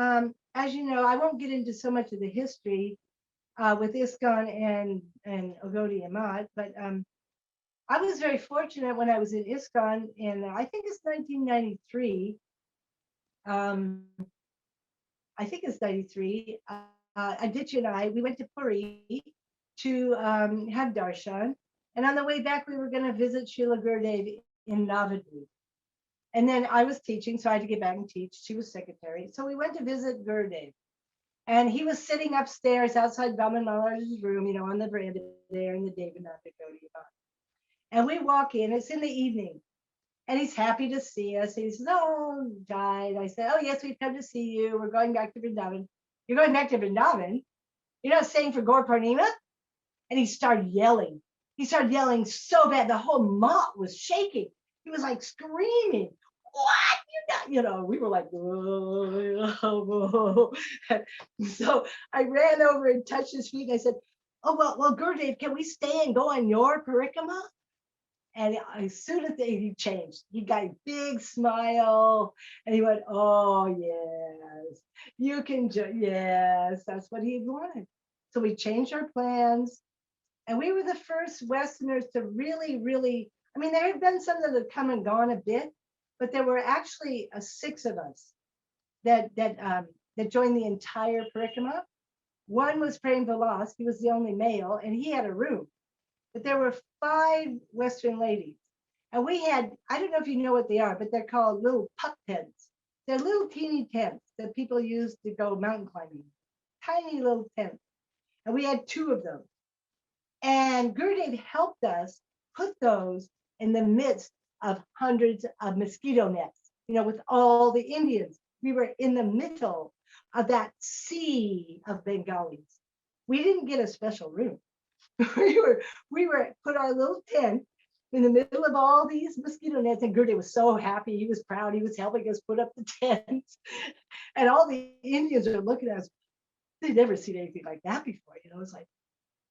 as you know, I won't get into so much of the history with ISKCON and Gaudiya Math, but I was very fortunate when I was in ISKCON in, I think it's 1993. Um, I think it's 93. Aditya and I, we went to Puri to have darshan. And on the way back, we were going to visit Srila Gurudev in Navadvip. And then I was teaching, so I had to get back and teach. She was secretary. So we went to visit Gurudev. And he was sitting upstairs outside Brahman Maharaj's room, you know, on the veranda there in the Devananda Gaudiya. And we walk in, it's in the evening. And he's happy to see us. He says, oh, died. I said, oh, yes, we've come to see you. We're going back to Vrindavan. You're going back to Vrindavan? You're not staying for Gaur Purnima? And he started yelling. He started yelling so bad. The whole mat was shaking. He was like screaming, what? You know, we were like, whoa, whoa. So I ran over and touched his feet. And I said, oh, well, Gurudev, can we stay and go on your parikrama? And as soon as he changed, he got a big smile and he went, oh, yes, you can, yes, that's what he wanted. So we changed our plans. And we were the first Westerners to really, I mean, there have been some that have come and gone a bit, but there were actually 6 of us that joined the entire parikrama. One was Prem Vilas, he was the only male, and he had a room. But there were 5 Western ladies. And we had, I don't know if you know what they are, but they're called little puck tents. They're little teeny tents that people use to go mountain climbing. Tiny little tents. And we had 2 of them. And Gurudev helped us put those in the midst of hundreds of mosquito nets, you know, with all the Indians. We were in the middle of that sea of Bengalis. We didn't get a special room. we were put our little tent in the middle of all these mosquito nets, and Gurudeva was so happy. He was proud. He was helping us put up the tent, and all the Indians are looking at us. They'd never seen anything like that before. You know, it's like,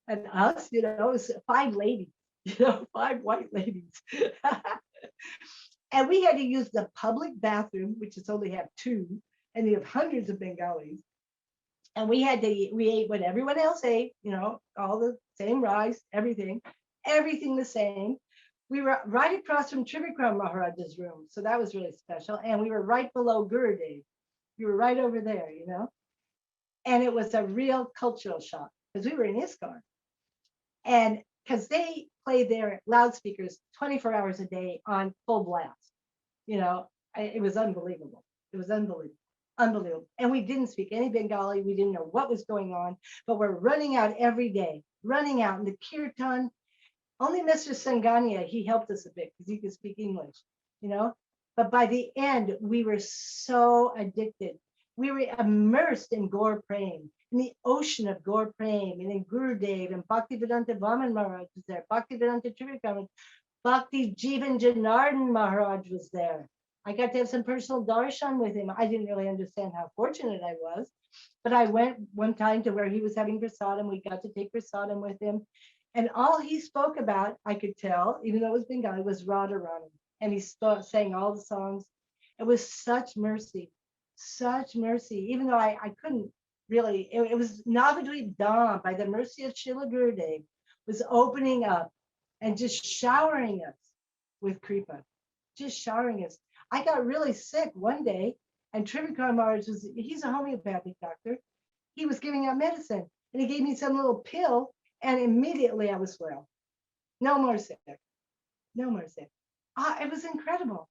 and us, you know, it was 5 ladies, you know, 5 white ladies, and we had to use the public bathroom, which is only have 2, and you have hundreds of Bengalis. And we ate what everyone else ate, you know, all the same rice, everything the same. We were right across from Trivikram Maharaja's room. So that was really special. And we were right below Gurudev. We were right over there, you know. And it was a real cultural shock because we were in ISKCON. And because they play their loudspeakers 24 hours a day on full blast. You know, it was unbelievable. It was unbelievable. Unbelievable. And we didn't speak any Bengali. We didn't know what was going on, but we're running out every day, running out in the kirtan. Only Mr. Sangania, he helped us a bit because he could speak English, you know. But by the end, we were so addicted. We were immersed in Gaur Prem, in the ocean of Gaur Prem, and in Gurudev, and Bhaktivedanta Vaman Maharaj was there, Bhaktivedanta Trivikram, Bhakti Jivan Janardhan Maharaj was there. I got to have some personal darshan with him. I didn't really understand how fortunate I was, but I went one time to where he was having prasadam. We got to take prasadam with him. And all he spoke about, I could tell, even though it was Bengali, was Radharani. And he sang all the songs. It was such mercy, even though I couldn't really, it was Navadvip Dham, by the mercy of Srila Gurudev, was opening up and just showering us with kripa, just showering us. I got really sick one day, and Trivikram Maharaj he's a homeopathic doctor. He was giving out medicine, and he gave me some little pill, and immediately I was well. No more sick. No more sick. It was incredible.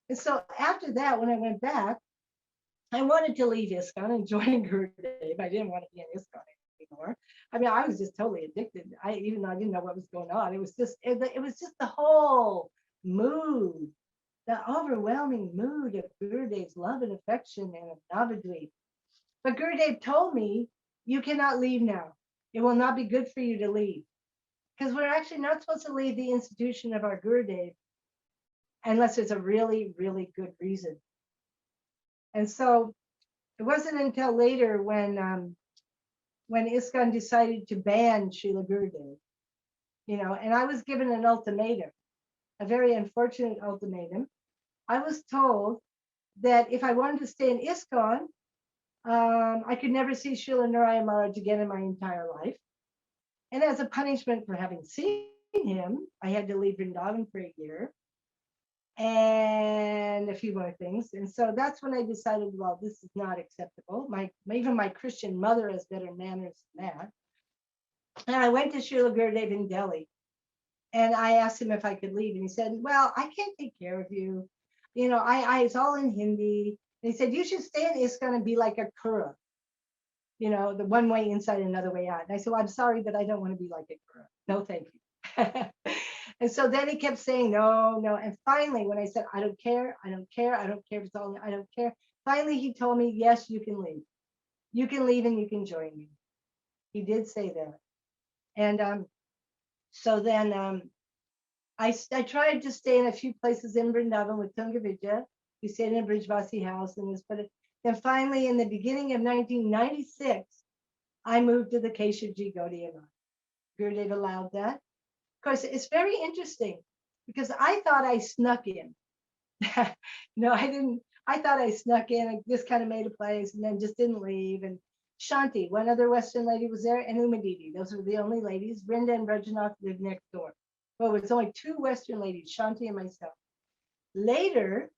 And so after that, when I went back, I wanted to leave ISKCON and join Gurudev. I didn't want to be in ISKCON anymore. I mean, I was just totally addicted. Even though I didn't know what was going on, it was just the whole mood, the overwhelming mood of Gurudev's love and affection and of Navadvip. But Gurudev told me, you cannot leave now. It will not be good for you to leave. Because we're actually not supposed to leave the institution of our Gurudev unless there's a really, really good reason. And so it wasn't until later when ISKCON decided to ban Srila Gurudev, and I was given an ultimatum, a very unfortunate ultimatum. I was told that if I wanted to stay in ISKCON, I could never see Srila Narayana Maharaj again in my entire life. And as a punishment for having seen him, I had to leave Vrindavan for a year and a few more things. And so that's when I decided, well, this is not acceptable. Even my Christian mother has better manners than that. And I went to Srila Gurudev in Delhi, and I asked him if I could leave. And he said, well, I can't take care of you. It's all in Hindi. And he said, you should stay in ISKCON and be like a Kura, the one way inside, another way out. And I said, well, I'm sorry, but I don't want to be like a Kura. No, thank you. And so then he kept saying, no, no. And finally, when I said, I don't care if it's all, I don't care. Finally, he told me, yes, you can leave. You can leave and you can join me. He did say that. And so then I tried to stay in a few places in Vrindavan with Tungavidya. We stayed in a Brijvasi house and this, but then finally in the beginning of 1996, I moved to the Keshavji Gaudiya. Gurudev allowed that. Of course, it's very interesting because I thought I snuck in. I thought I snuck in and just kind of made a place and then just didn't leave. And Shanti, one other Western lady was there, and Didi. Those were the only ladies. Vrinda and Rajanath lived next door. Well, it was only two Western ladies, Shanti and myself. Later,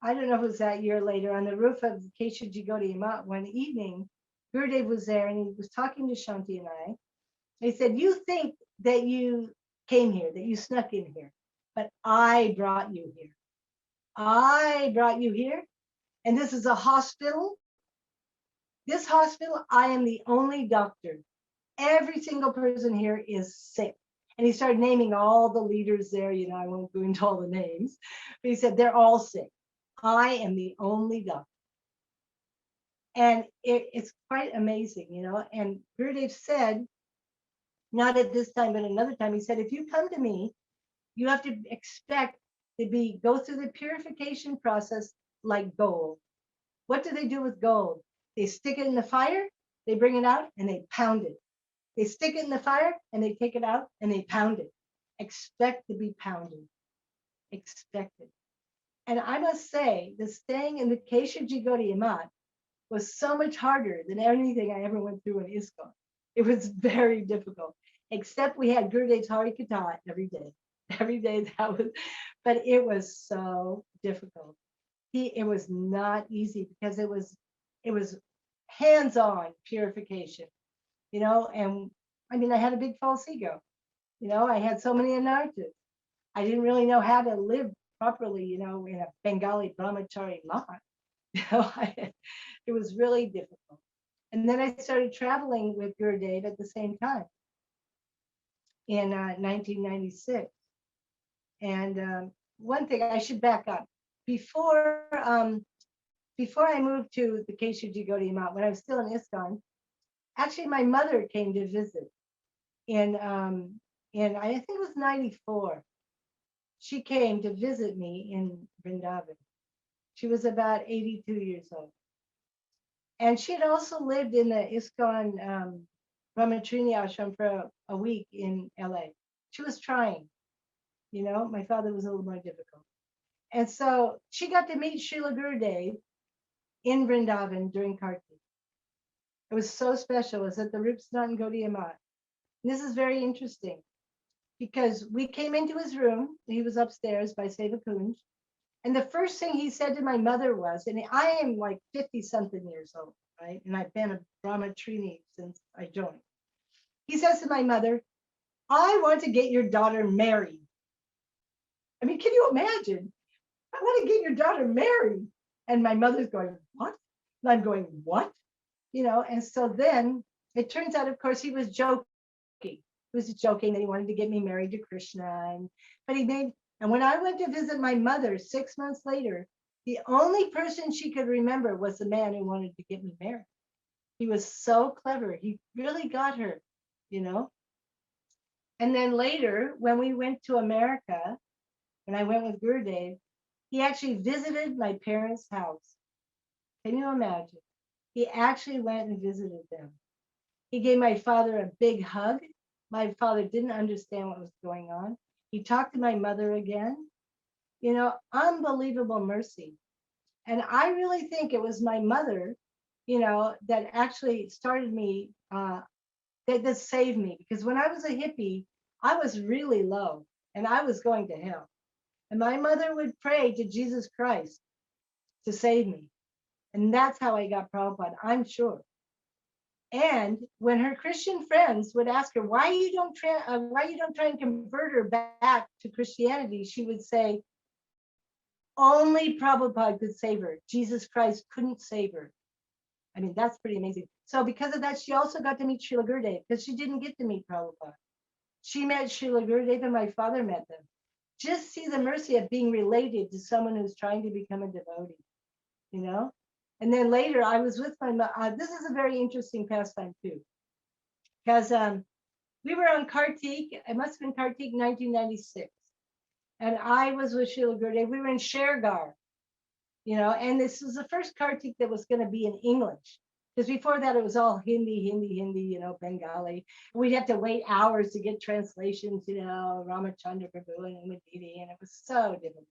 I don't know if it was that year later, on the roof of Keshavji Gaudiya Math one evening, Gurudev was there and he was talking to Shanti and I. He said, you think that you came here, that you snuck in here, but I brought you here. I brought you here, and this is a hospital. This hospital, I am the only doctor. Every single person here is sick. And he started naming all the leaders there. I won't go into all the names, but he said, they're all sick. I am the only doctor. And it's quite amazing, And Gurudev said, not at this time, but another time, he said, if you come to me, you have to expect to go through the purification process like gold. What do they do with gold? They stick it in the fire, they bring it out, and they pound it. They stick it in the fire, and they take it out, and they pound it. Expect to be pounded. Expect it. And I must say, the staying in the Keshavji Gaudiya Math was so much harder than anything I ever went through in ISKCON. It was very difficult, except we had Gurudev's Harikatha every day. Every day but it was so difficult. It was not easy because it was hands-on purification, and I mean, I had a big false ego, I had so many anarthas. I didn't really know how to live properly, in a Bengali brahmachari math. It was really difficult. And then I started traveling with Gurudev at the same time in 1996. And one thing I should back up. Before I moved to the Keshavji Gaudiya Math, when I was still in ISKCON, actually my mother came to visit in I think it was 94. She came to visit me in Vrindavan. She was about 82 years old. And she had also lived in the ISKCON Brahmatrini ashram for a week in LA. She was trying. My father was a little more difficult. And so she got to meet Srila Gurudev in Vrindavan during Kartik. It was so special. It was at the Rupsanatan Gaudiya Math. This is very interesting because we came into his room. He was upstairs by Seva Kunj. And the first thing he said to my mother was, and I am like 50 something years old, right? And I've been a Brahmatrini since I joined. He says to my mother, I want to get your daughter married. I mean, can you imagine? I want to get your daughter married. And my mother's going, what? And I'm going, what? And so then it turns out, of course, he was joking. He was joking that he wanted to get me married to Krishna. And when I went to visit my mother 6 months later, the only person she could remember was the man who wanted to get me married. He was so clever. He really got her, you know. And then later, when we went to America, when I went with Gurudev, he actually visited my parents' house. Can you imagine? He actually went and visited them. He gave my father a big hug. My father didn't understand what was going on. He talked to my mother again. You know, unbelievable mercy. And I really think it was my mother, you know, that actually started me, that saved me. Because when I was a hippie, I was really low and I was going to hell. And my mother would pray to Jesus Christ to save me. And that's how I got Prabhupada, I'm sure. And when her Christian friends would ask her why you don't try and convert her back to Christianity, she would say, only Prabhupada could save her. Jesus Christ couldn't save her. I mean, that's pretty amazing. So because of that, she also got to meet Srila Gurudev because she didn't get to meet Prabhupada. She met Srila Gurudev and my father met them. Just see the mercy of being related to someone who's trying to become a devotee, you know? And then later I was with my mom. This is a very interesting pastime too. Because we were on Kartik, it must have been Kartik 1996. And I was with Srila Gurudev. We were in Shergar, you know, and this was the first Kartik that was going to be in English. Because before that, it was all Hindi, you know, Bengali. We'd have to wait hours to get translations, you know, Ramachandra Prabhu and Didi, and it was so difficult.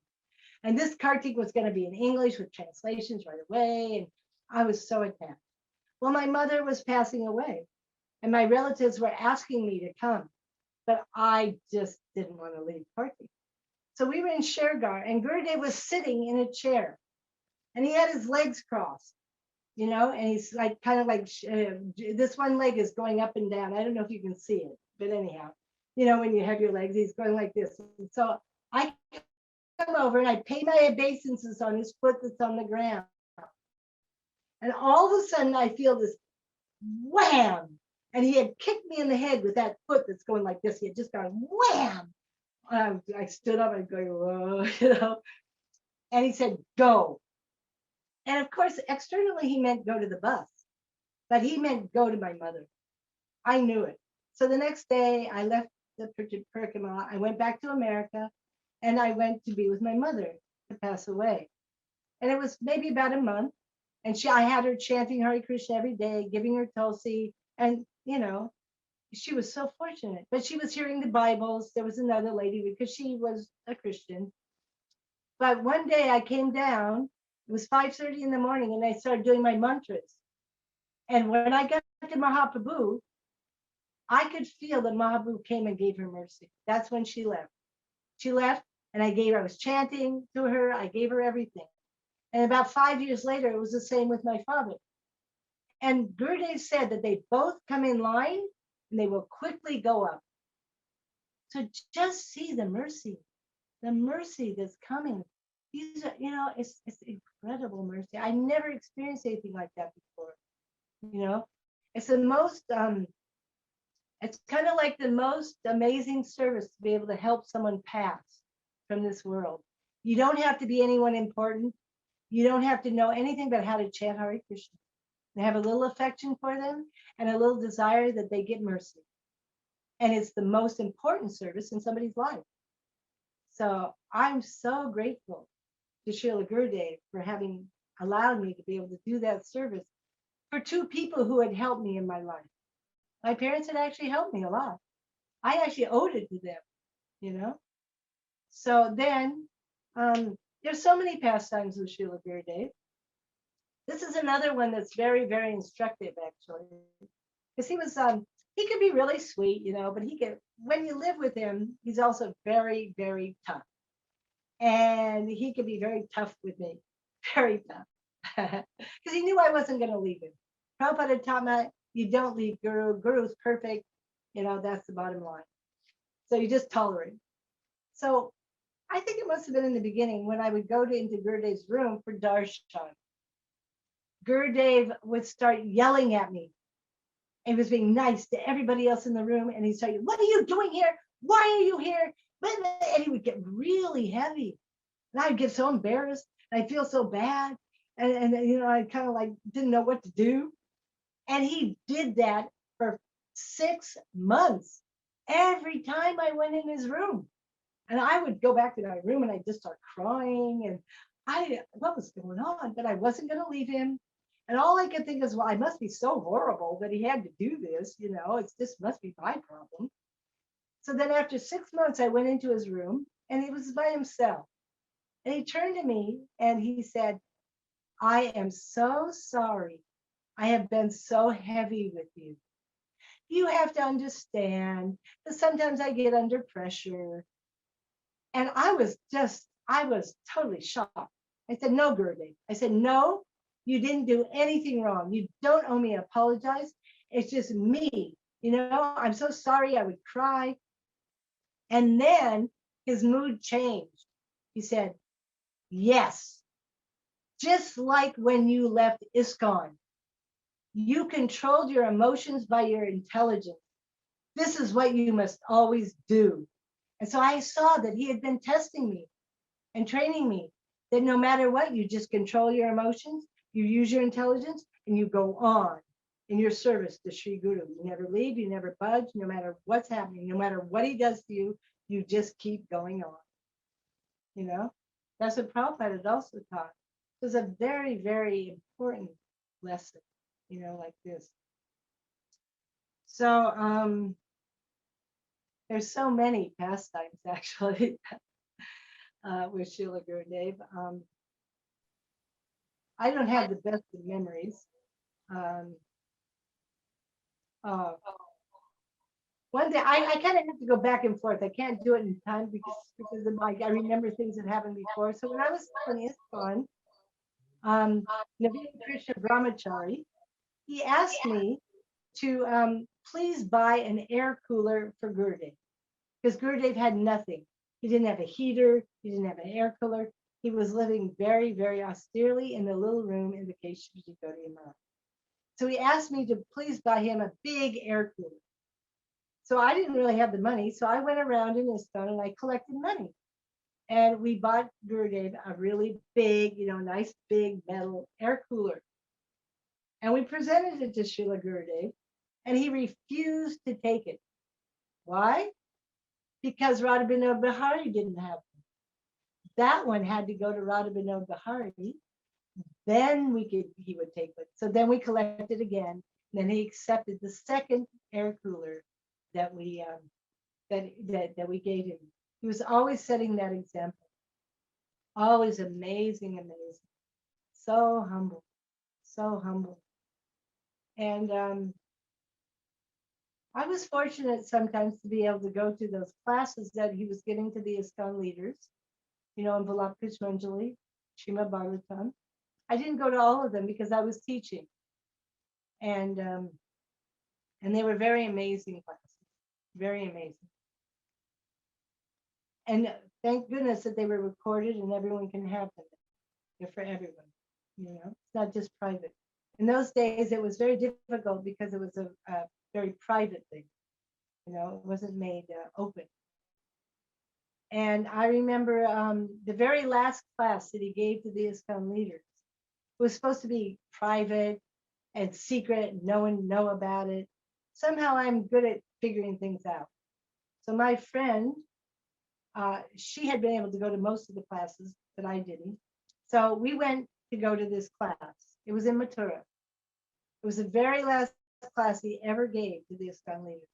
And this Kartik was going to be in English with translations right away. And I was so attached. Well, my mother was passing away and my relatives were asking me to come, but I just didn't want to leave Kartik. So we were in Shergar and Gurudev was sitting in a chair and he had his legs crossed, you know, and he's like, kind of like, this one leg is going up and down. I don't know if you can see it, but anyhow, you know, when you have your legs, he's going like this. And so I come over and I pay my obeisances on his foot that's on the ground. And all of a sudden I feel this wham. And he had kicked me in the head with that foot that's going like this. He had just gone wham. I stood up and going, whoa, you know. And he said, go. And of course, externally, he meant go to the bus, but he meant go to my mother. I knew it. So the next day I left the Parikrama, I went back to America and I went to be with my mother to pass away. And it was maybe about a month. And I had her chanting Hare Krishna every day, giving her Tulsi. And, you know, she was so fortunate. But she was hearing the Bibles. There was another lady because she was a Christian. But one day I came down, it was 5:30 in the morning, and I started doing my mantras. And when I got to Mahaprabhu, I could feel that Mahaprabhu came and gave her mercy. That's when she left. She left, and I was chanting to her, I gave her everything. And about 5 years later, it was the same with my father. And Gurudev said that they both come in line and they will quickly go up. So just see the mercy that's coming. These are, you know, it's incredible mercy. I never experienced anything like that before. You know, it's the most, it's kind of like the most amazing service to be able to help someone pass from this world. You don't have to be anyone important. You don't have to know anything but how to chant Hare Krishna. They have a little affection for them and a little desire that they get mercy. And it's the most important service in somebody's life. So I'm so grateful to Srila Gurudev for having allowed me to be able to do that service for two people who had helped me in my life. My parents had actually helped me a lot. I actually owed it to them, you know? So then, there's so many pastimes with Srila Gurudev. This is another one that's very, very instructive, actually. Because he could be really sweet, you know, but when you live with him, he's also very, very tough. And he could be very tough with me, very tough. Because he knew I wasn't going to leave him. Prabhupada taught me, you don't leave Guru. Guru's perfect. You know, that's the bottom line. So you just tolerate. So I think it must have been in the beginning when I would go into Gurudev's room for darshan. Gurudev would start yelling at me. He was being nice to everybody else in the room. And he'd say, what are you doing here? Why are you here? And he would get really heavy. And I'd get so embarrassed. And I'd feel so bad. And you know, I kind of like didn't know what to do. And he did that for 6 months. Every time I went in his room, and I would go back to my room and I'd just start crying. And what was going on? But I wasn't going to leave him. And all I could think is, well, I must be so horrible that he had to do this. This must be my problem. So then after 6 months, I went into his room and he was by himself. And he turned to me and he said, I am so sorry. I have been so heavy with you. You have to understand that sometimes I get under pressure. And I was totally shocked. I said, no, Gurudeva. I said, no, you didn't do anything wrong. You don't owe me an apologize. It's just me. I'm so sorry. I would cry. And then his mood changed. He said, yes, just like when you left ISKCON, you controlled your emotions by your intelligence. This is what you must always do. And so I saw that he had been testing me and training me, that no matter what, you just control your emotions, you use your intelligence, and you go on in your service to Sri Guru. You never leave, you never budge, no matter what's happening, no matter what he does to you, you just keep going on. That's what Prabhupada had also taught. It was a very, very important lesson, like this. So there's so many pastimes actually with Srila Gurudeva. I don't have the best of memories. One day I kind of have to go back and forth. I can't do it in time because of I remember things that happened before. So when I was still in ISKCON, Naveen Krishna Brahmachari, he asked me to please buy an air cooler for Gurudev, because Gurudev had nothing. He didn't have a heater. He didn't have an air cooler. He was living very, very austerely in a little room in the Keshavji Gaudiya Math. So he asked me to please buy him a big air cooler. So I didn't really have the money. So I went around in ISKCON and I collected money. And we bought Gurudev a really big, nice big metal air cooler. And we presented it to Srila Gurudev, and he refused to take it. Why? Because Radha Binod Bihari didn't have it. That one had to go to Radha Binod Bihari. Then he would take it. So then we collected again. Then he accepted the second air cooler that we that we gave him. He was always setting that example. Always amazing. So humble. And I was fortunate sometimes to be able to go to those classes that he was giving to the ISKCON leaders, in Vilap Kusumanjali, Srimad Bhagavatam. I didn't go to all of them because I was teaching. And they were very amazing classes, very amazing. And thank goodness that they were recorded and everyone can have them. They're for everyone, it's not just private. In those days, it was very difficult because it was a very private thing. It wasn't made open. And I remember the very last class that he gave to the ISKCON leaders was supposed to be private and secret, no one know about it. Somehow I'm good at figuring things out. So my friend, she had been able to go to most of the classes that I didn't. So we went to go to this class. It was in Mathura. It was the very last class he ever gave to the ISKCON leaders.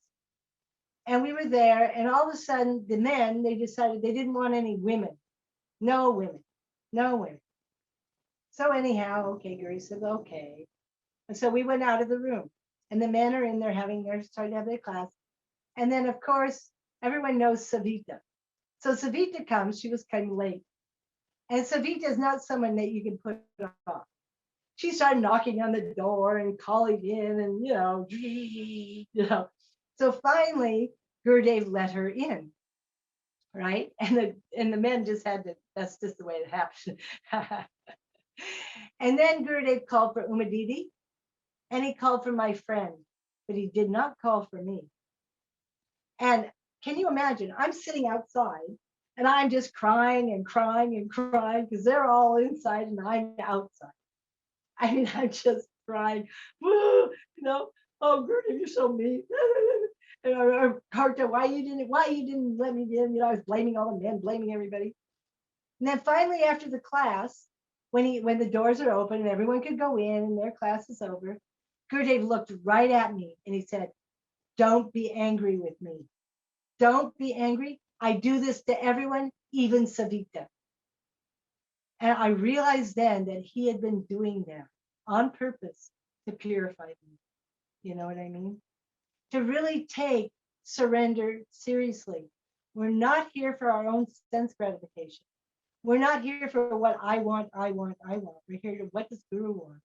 And we were there, and all of a sudden, the men, they decided they didn't want any women. No women. So anyhow, okay, Guru said, okay. And so we went out of the room, and the men are in there starting to have their class. And then, of course, everyone knows Savita. So Savita comes, she was kind of late. And Savita is not someone that you can put off. She started knocking on the door and calling in and, So finally, Gurudev let her in, right? And the men just had to, that's just the way it happened. And then Gurudev called for Didi, and he called for my friend, but he did not call for me. And can you imagine? I'm sitting outside and I'm just crying because they're all inside and I'm outside. I mean, I'm just crying. Woo, oh, Gurudev, you're so mean. And Harikatha, why you didn't let me in? I was blaming all the men, blaming everybody. And then finally, after the class, when the doors are open and everyone could go in and their class is over, Gurudev looked right at me and he said, "Don't be angry with me. Don't be angry. I do this to everyone, even Savita." And I realized then that he had been doing that on purpose to purify me. You know what I mean? To really take surrender seriously. We're not here for our own sense gratification. We're not here for what I want. We're here to what does Guru want?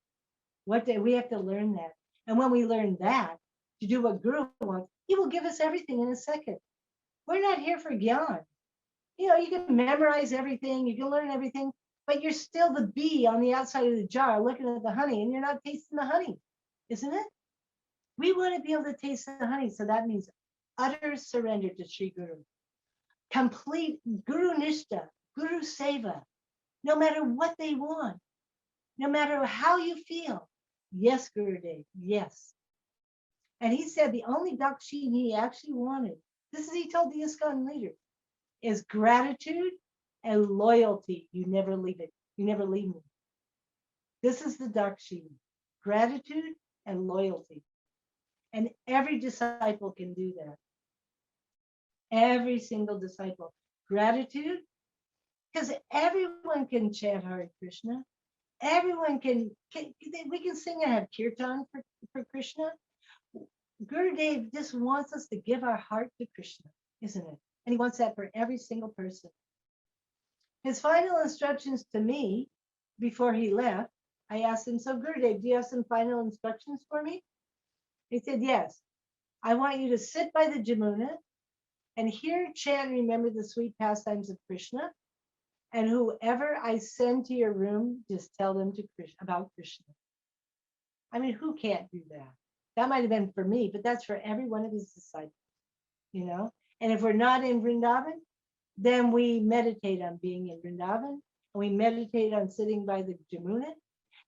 We have to learn that. And when we learn that, to do what Guru wants, he will give us everything in a second. We're not here for gyan. You can memorize everything, you can learn everything, but you're still the bee on the outside of the jar looking at the honey and you're not tasting the honey, isn't it? We want to be able to taste the honey. So that means utter surrender to Sri Guru. Complete Guru Nishta, Guru Seva, no matter what they want, no matter how you feel. Yes, Gurudev, yes. And he said the only dakshin he actually wanted, this is he told the ISKCON leader, is gratitude and loyalty. You never leave it. You never leave me. This is the dakshin, gratitude and loyalty. And every disciple can do that. Every single disciple. Gratitude, because everyone can chant Hare Krishna. Everyone we can sing and have kirtan for Krishna. Gurudev just wants us to give our heart to Krishna, isn't it? And he wants that for every single person. His final instructions to me before he left, I asked him, "So Gurudev, do you have some final instructions for me?" He said, "Yes. I want you to sit by the Jamuna and hear, chant, and remember the sweet pastimes of Krishna. And whoever I send to your room, just tell them about Krishna." I mean, who can't do that? That might have been for me, but that's for every one of his disciples, And if we're not in Vrindavan, then we meditate on being in Vrindavan, and we meditate on sitting by the Jamuna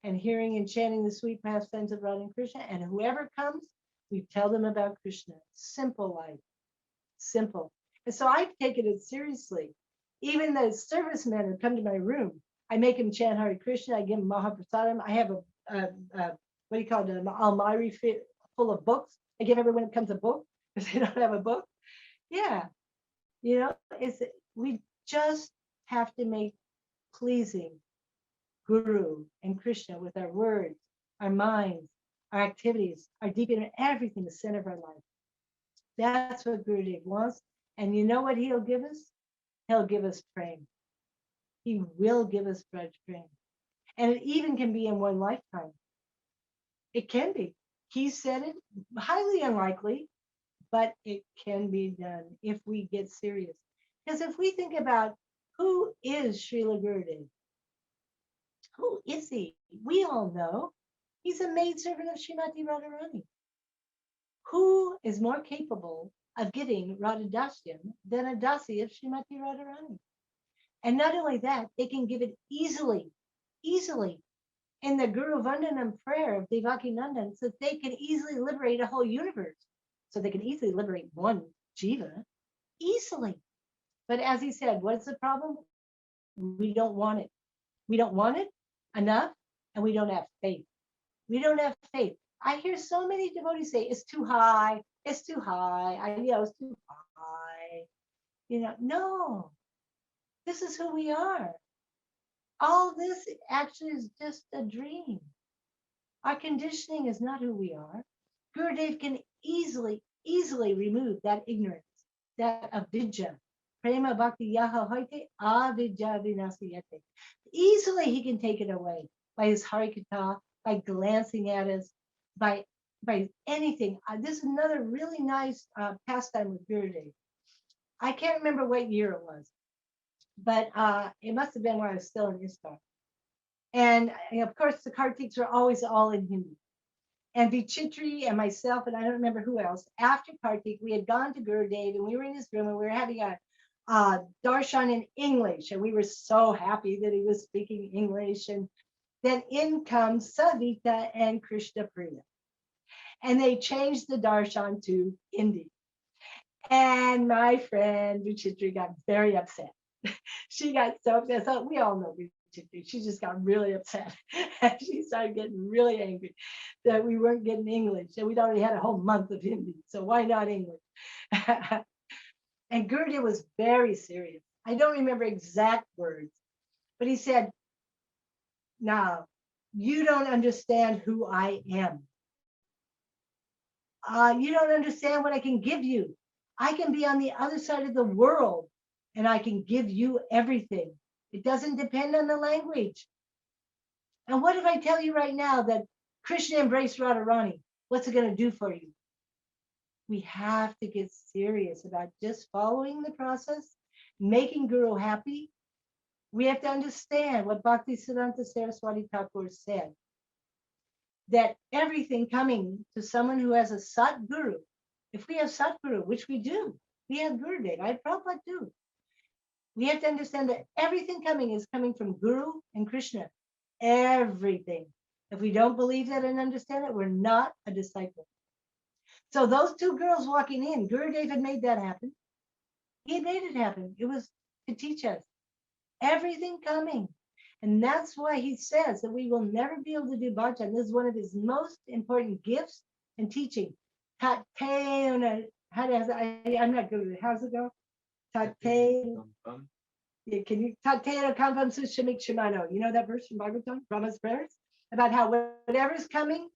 and hearing and chanting the sweet pastimes of Radha and Krishna. And whoever comes, we tell them about Krishna. Simple life, simple. And so I've taken it seriously. Even the servicemen who come to my room, I make them chant Hare Krishna. I give them Mahaprasadam. I have what do you call it, an almari full of books. I give everyone who comes a book because they don't have a book. Yeah, we just have to make pleasing Guru and Krishna with our words, our minds, our activities, our deep inner, everything, the center of our life. That's what Gurudev wants. And you know what he'll give us? He'll give us prema. He will give us Braj prema. And it even can be in one lifetime. It can be. He said it, highly unlikely, but it can be done if we get serious. Because if we think about who is Srila Gurudev, who is he? We all know he's a maidservant of Srimati Radharani. Who is more capable of getting Radhadasyam than a dasi of Srimati Radharani? And not only that, they can give it easily. In the Guru Vandanam prayer of Devaki Nandan, so they can easily liberate a whole universe. So they can easily liberate one jiva, easily. But as he said, what's the problem? We don't want it. We don't want it enough, and we don't have faith. We don't have faith. I hear so many devotees say, it's too high, it's too high. It's too high. No, this is who we are. All this actually is just a dream. Our conditioning is not who we are. Gurudev can easily remove that ignorance, that avidya. Prema bhakti yaha hoite avidya vinasayate. Easily he can take it away by his Harikatha, by glancing at us, by anything. This is another really nice pastime with Gurudev. I can't remember what year it was, but it must have been when I was still in ISKCON. And of course, the Kartiks were always all in Hindi. And Vichitri and myself, and I don't remember who else, after Kartik, we had gone to Gurudev and we were in his room and we were having a darshan in English. And we were so happy that he was speaking English. And then in comes Savita and Krishna Priya. And they changed the darshan to Hindi. And my friend Ruchitri got very upset. She got so upset. So we all know Ruchitri. She just got really upset. And she started getting really angry that we weren't getting English. And we'd already had a whole month of Hindi. So why not English? And Gurudeva was very serious. I don't remember exact words, but he said, now, you don't understand who I am. You don't understand what I can give you. I can be on the other side of the world and I can give you everything. It doesn't depend on the language. And what if I tell you right now that Krishna embraced Radharani? What's it going to do for you? We have to get serious about just following the process, making Guru happy. We have to understand what Bhaktisiddhanta Saraswati Thakur said, that everything coming to someone who has a Sat Guru, if we have Sat Guru, which we do, we have Gurudeva, I Prabhupada too. We have to understand that everything coming is coming from Guru and Krishna. Everything. If we don't believe that and understand it, we're not a disciple. So those two girls walking in, Gurudeva had made that happen. He made it happen. It was to teach us everything coming. And that's why he says that we will never be able to do bhajan. This is one of his most important gifts and teaching. I'm not good at it. How's it go? Can you you know that verse from Bhagavatam, Brahma's prayers? About how whatever's coming,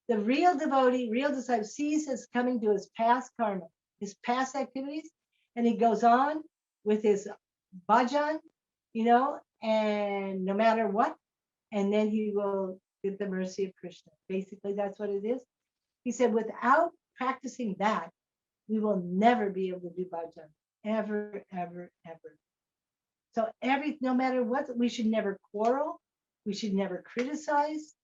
the real devotee, real disciple sees as coming to his past karma, his past activities, and he goes on with his bhajan, and no matter what, and then he will get the mercy of Krishna. Basically, that's what it is. He said, without practicing that, we will never be able to do bhajan, ever, ever, ever. So no matter what, we should never quarrel. We should never criticize.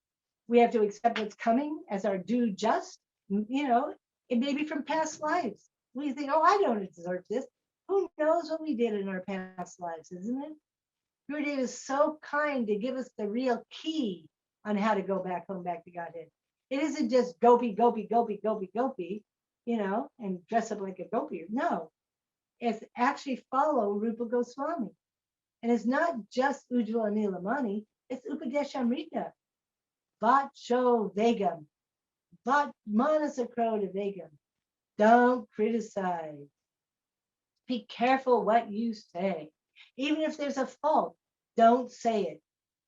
We have to accept what's coming as our due just. It may be from past lives. We think, oh, I don't deserve this. Who knows what we did in our past lives, isn't it? Gurudeva is so kind to give us the real key on how to go back home, back to Godhead. It isn't just gopi, gopi, gopi, gopi, gopi, and dress up like a gopi. No, it's actually follow Rupa Goswami. And it's not just Ujjvala Nilamani, it's Upadeshamrita. Vacho Vegam. Vat Manasakroda Vegam. Don't criticize. Be careful what you say. Even if there's a fault, don't say it.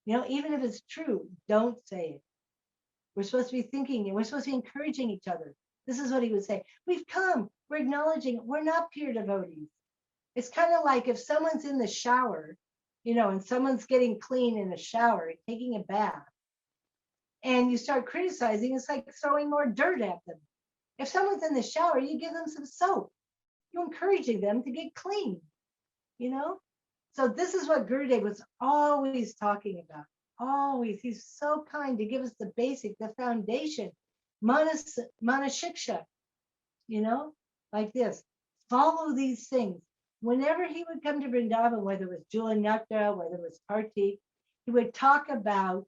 Even if it's true, don't say it. We're supposed to be thinking and we're supposed to be encouraging each other. This is what he would say. We've come, we're acknowledging, we're not pure devotees. It's kind of like if someone's in the shower, and someone's getting clean in a shower, taking a bath, and you start criticizing, it's like throwing more dirt at them. If someone's in the shower, you give them some soap. You're encouraging them to get clean, So this is what Gurudeva was always talking about. Always. He's so kind to give us the basic, the foundation. Manashiksha, like this. Follow these things. Whenever he would come to Vrindavan, whether it was Jula Nakta, whether it was Kartik, he would talk about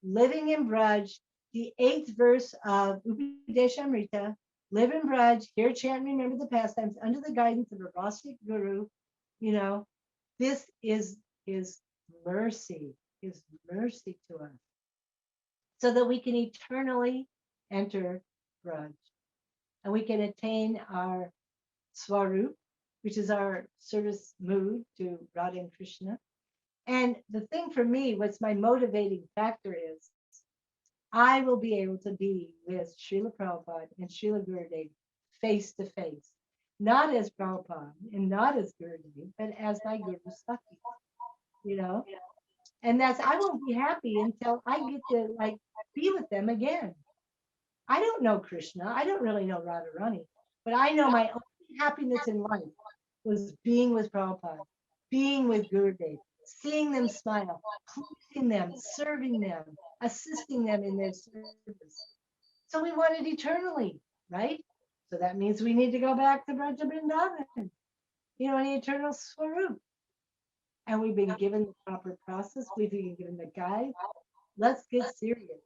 living in Braj, the 8th verse of Upadeshamrita, live in Braj, hear, chant, and remember the pastimes under the guidance of a Rasik Guru. This is his mercy to us, so that we can eternally enter Braj and we can attain our Swarup, which is our service mood to Radha and Krishna. And the thing for me, what's my motivating factor is, I will be able to be with Srila Prabhupada and Srila Gurudeva face to face, not as Prabhupada and not as Gurudeva, but as my Guru Saki, And I won't be happy until I get to be with them again. I don't know Krishna. I don't really know Radharani, but I know my only happiness in life was being with Prabhupada, being with Gurudev, seeing them smile, pleasing them, serving them, assisting them in their service. So we want it eternally, right? So that means we need to go back to Braja Vrindavan, an eternal Swarup. And we've been given the proper process. We've been given the guide. Let's get serious.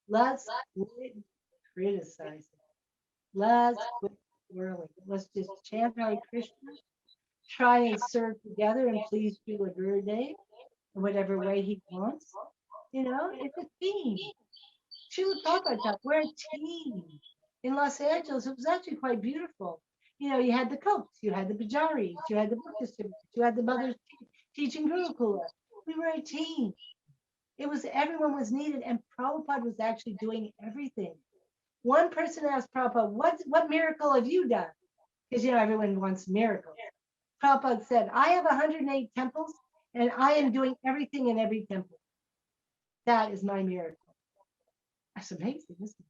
Let's quit criticizing. Let's quit swirling. Let's just chant Hare Krishna, try and serve together and please Srila Gurudev in whatever way he wants. You know, it's a team. Srila Prabhupada taught, we're a team. In Los Angeles, it was actually quite beautiful. You know, you had the Copes, you had the Bajaris, you had the book distributors, you had the mothers teaching Gurukula. We were a team. It was everyone was needed, and Prabhupada was actually doing everything. One person asked Prabhupada, what miracle have you done? Because you know everyone wants miracles. Prabhupada said, I have 108 temples, and I am doing everything in every temple. That is my miracle. That's amazing, isn't it?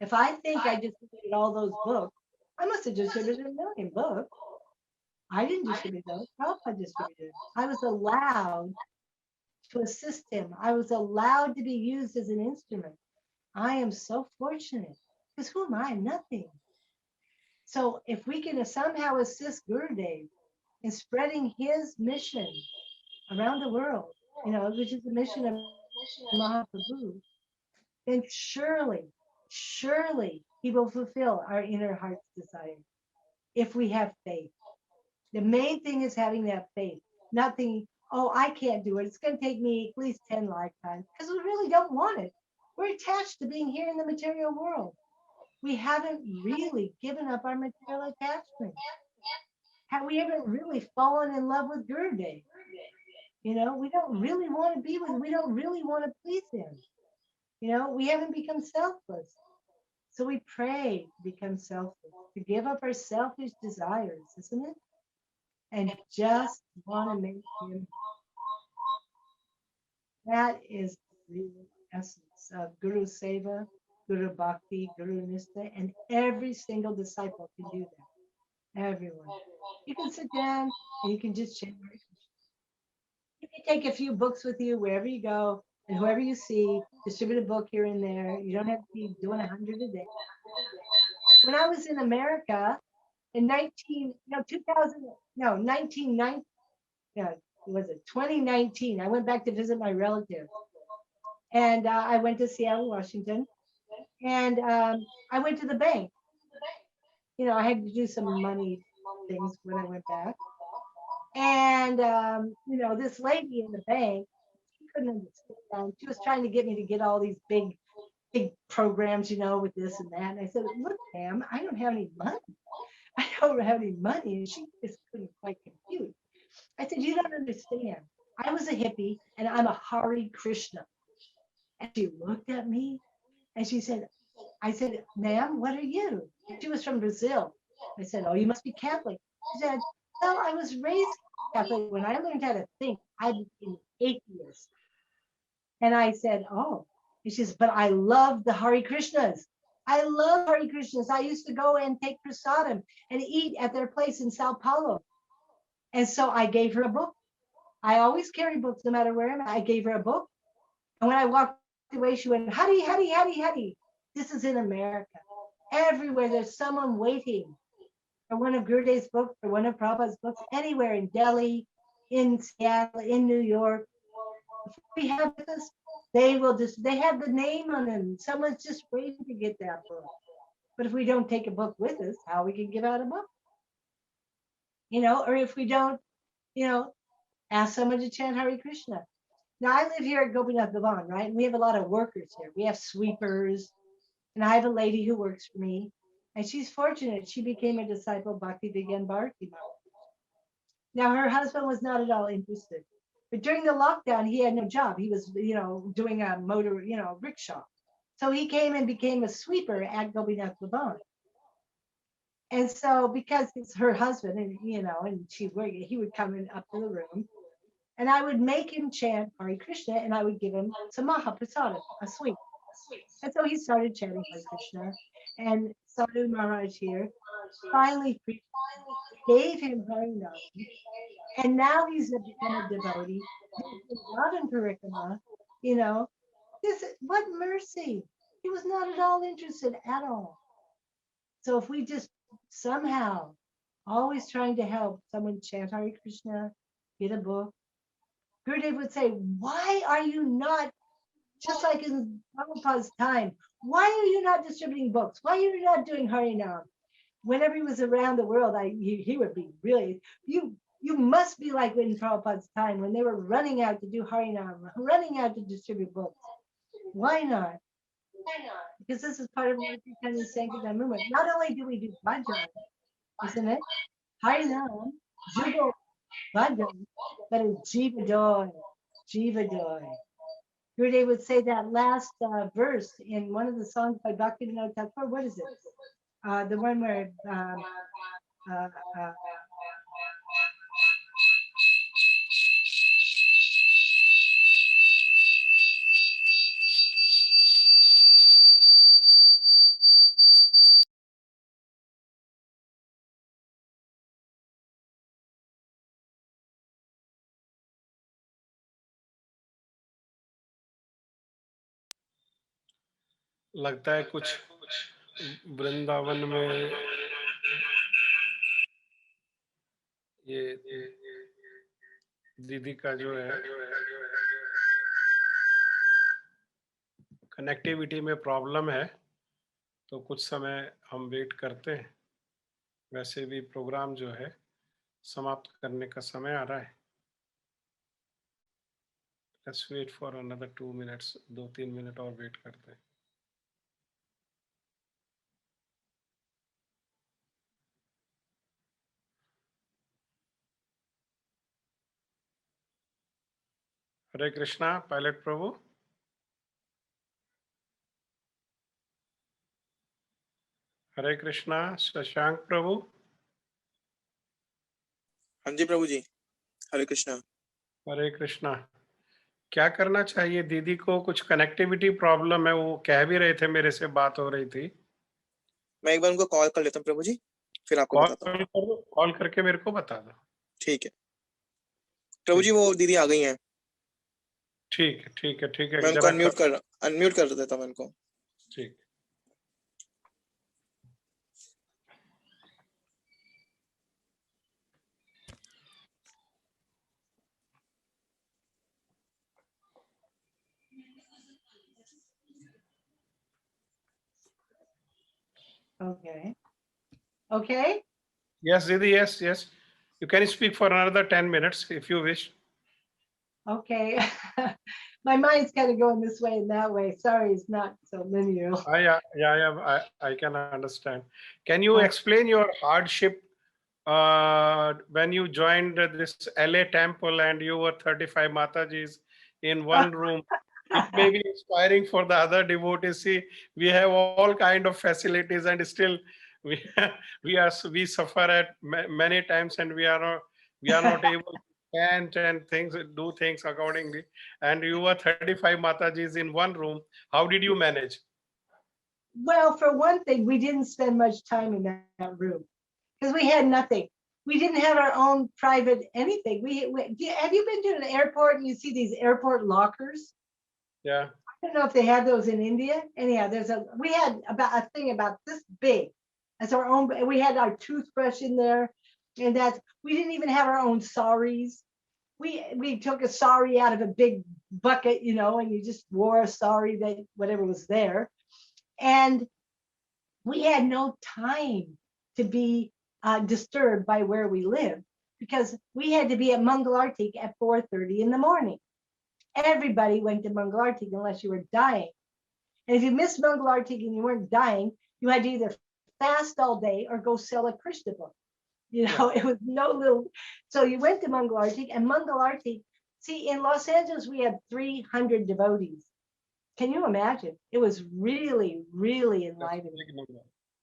If I think I distributed all those books, I must have distributed a million books. I didn't distribute those. Prabhupada distributed. I was allowed to assist him. I was allowed to be used as an instrument. I am so fortunate because who am I? Nothing. So if we can somehow assist Gurudev in spreading his mission around the world, you know, which is the mission of Mahaprabhu, then surely he will fulfill our inner heart's desire if we have faith. The main thing is having that faith, not thinking, oh, I can't do it. It's going to take me at least 10 lifetimes because we really don't want it. We're attached to being here in the material world. We haven't really given up our material attachment. We haven't really fallen in love with Gurudev. You know, we don't really want to be with him. We don't really want to please him. You know, we haven't become selfless. So we pray to become selfless, to give up our selfish desires, isn't it? And just want to make him. That is the real essence of Guru Seva, Guru Bhakti, Guru Nistha, and every single disciple can do that. Everyone. You can sit down and you can just chant. You can take a few books with you wherever you go, and whoever you see, distribute a book here and there. You don't have to be doing 100 a day. When I was in America in 1990, was it 2019? I went back to visit my relative, and I went to Seattle, Washington, and I went to the bank. You know, I had to do some money things when I went back, and you know, this lady in the bank, she couldn't understand. She was trying to get me to get all these big programs, you know, with this and that. And I said, look, ma'am, I don't have any money. I don't have any money. And she just couldn't quite compute. I said, you don't understand. I was a hippie and I'm a Hare Krishna. And she looked at me and she said, I said, ma'am, what are you? She was from Brazil. I said, oh, you must be Catholic. She said, well, I was raised Catholic. When I learned how to think, I became atheist. And I said, oh. And she says, but I love the Hare Krishnas. I love Hare Krishnas. I used to go and take prasadam and eat at their place in Sao Paulo. And so I gave her a book. I always carry books no matter where I'm at. I gave her a book. And when I walked away, she went, Hari, Hari, Hari, Hari. This is in America. Everywhere there's someone waiting for one of Gurudev's books, for one of Prabhupada's books, anywhere in Delhi, in Seattle, in New York. If we have with us, they have the name on them. Someone's just waiting to get that book. But if we don't take a book with us, how we can give out a book? You know, or if we don't, you know, ask someone to chant Hare Krishna. Now I live here at Gopinath Bhavan, right? And we have a lot of workers here. We have sweepers, and I have a lady who works for me, and she's fortunate. She became a disciple of Bhakti Vigyan Bharati. Now her husband was not at all interested. But during the lockdown, he had no job. He was, you know, doing a motor, you know, rickshaw. So he came and became a sweeper at Gopinath Bhavan. And so because it's her husband, and you know, and he would come in up to the room, and I would make him chant Hare Krishna, and I would give him some Mahaprasada, a sweet. And so he started chanting Hare Krishna, and Sadhu Maharaj here finally gave him Harinam, and now he's become a devotee. He's in Parikama, you know. What mercy! He was not at all interested at all. So if we just somehow always trying to help someone chant Hare Krishna, get a book, Gurudev would say, why are you not just like in Prabhupada's time. Why are you not distributing books? Why are you not doing Harinam? Whenever he was around the world, he would be really, you must be like in Prabhupada's time when they were running out to do Harinam, running out to distribute books. Why not? Because this is part of Lord Chaitanya's Sankirtan movement. Not only do we do bhajan, isn't it? Harinam, Jugal bhajan, but it's Jiva Joy, Jiva Joy. Gurudeva would say that last verse in one of the songs by Bhaktivinoda Thakur. What is it? The one where uh, uh, लगता है कुछ वृंदावन में ये दीदी का जो है connectivity में प्रॉब्लम है, तो कुछ समय हम वेट करते हैं। वैसे भी प्रोग्राम जो है समाप्त करने का समय आ रहा है। Let's wait for another 2 minutes, 2-3 minute और वेट करते हैं। हरे कृष्णा पायलट प्रभु। हरे कृष्णा शशांक प्रभु। हाँ जी प्रभु जी, हरे कृष्णा। हरे कृष्णा। क्या करना चाहिए दीदी को? कुछ कनेक्टिविटी प्रॉब्लम है, वो कह भी रहे थे, मेरे से बात हो रही थी। मैं एक बार उनको कॉल कर लेता हूँ प्रभु जी, फिर आपको बताता हूँ। कॉल करके मेरे को बता दो। ठीक है प्रभु जी, वो दीदी आ गई हैं। ठीक है ठीक है ठीक है। मैं उनको अनम्यूट कर देता हूँ मैं उनको। ठीक। okay. Okay? Yes, Didi, yes, yes. You can speak for another 10 minutes if you wish. Okay. My mind's kind of going this way and that way. Sorry, it's not so linear. I can understand. Can you explain your hardship when you joined this LA temple and you were 35 Matajis in one room? It may be inspiring for the other devotees. See, we have all kind of facilities and still we suffer at many times, and we are not able to chant and do things accordingly. And you were 35 Matajis in one room. How did you manage? Well, for one thing, we didn't spend much time in that room because we had nothing. We didn't have our own private anything. Have you been to an airport and you see these airport lockers? Yeah. I don't know if they have those in India. Anyhow, we had about a thing about this big as our own. We had our toothbrush in there, and we didn't even have our own saris. We took a sari out of a big bucket, and you just wore a sari that whatever was there, and we had no time to be disturbed by where we lived because we had to be at Mangalartik at 4:30 in the morning. Everybody went to Mangalartik unless you were dying. And if you missed Mangalartik and you weren't dying, you had to either fast all day or go sell a Krishna book. It was no little. So you went to Mangalartik, and Mangalartik, see, in Los Angeles, we had 300 devotees. Can you imagine? It was really, really enlivening.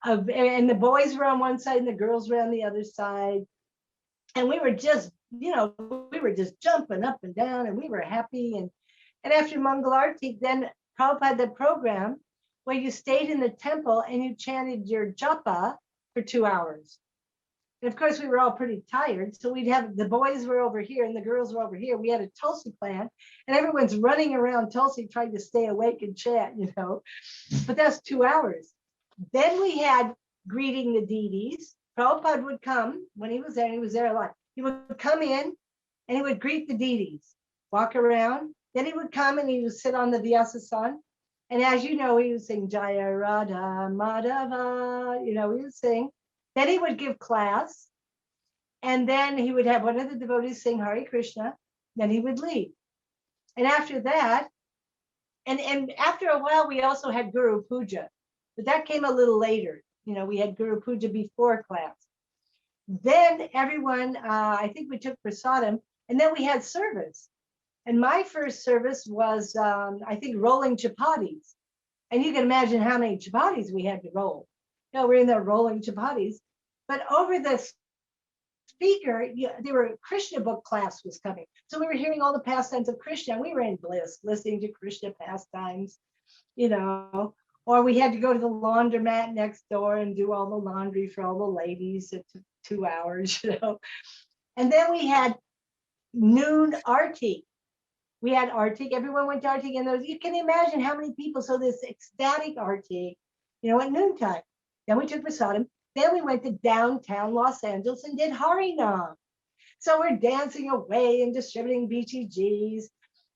And the boys were on one side and the girls were on the other side. And we were just, jumping up and down, and we were happy. And after Mangalartik, then Prabhupada had the program where you stayed in the temple and you chanted your japa for 2 hours. And of course, we were all pretty tired. So we'd have the boys were over here and the girls were over here. We had a Tulsi plant, and everyone's running around Tulsi trying to stay awake and chant, But that's 2 hours. Then we had greeting the Didis. Prabhupada would come when he was there, and he was there a lot. He would come in and he would greet the Didis, walk around, Then he would come and he would sit on the Vyasasan. And as you know, he would sing Jaya Radha Madhava, he would sing. Then he would give class. And then he would have one of the devotees sing Hare Krishna. Then he would leave. And after that, and after a while, we also had Guru Puja. But that came a little later. We had Guru Puja before class. Then everyone, I think we took prasadam, and then we had service. And my first service was, I think, rolling chapatis. And you can imagine how many chapatis we had to roll. We're in there rolling chapatis. But over the speaker, there were Krishna book class was coming. So we were hearing all the pastimes of Krishna. And we were in bliss, listening to Krishna pastimes, Or we had to go to the laundromat next door and do all the laundry for all the ladies. It took 2 hours, And then we had noon arti. We had arti. Everyone went to arti, and you can imagine how many people. So this ecstatic arti, at noontime. Then we took prasadam. Then we went to downtown Los Angeles and did Harinam. So we're dancing away and distributing BTGs.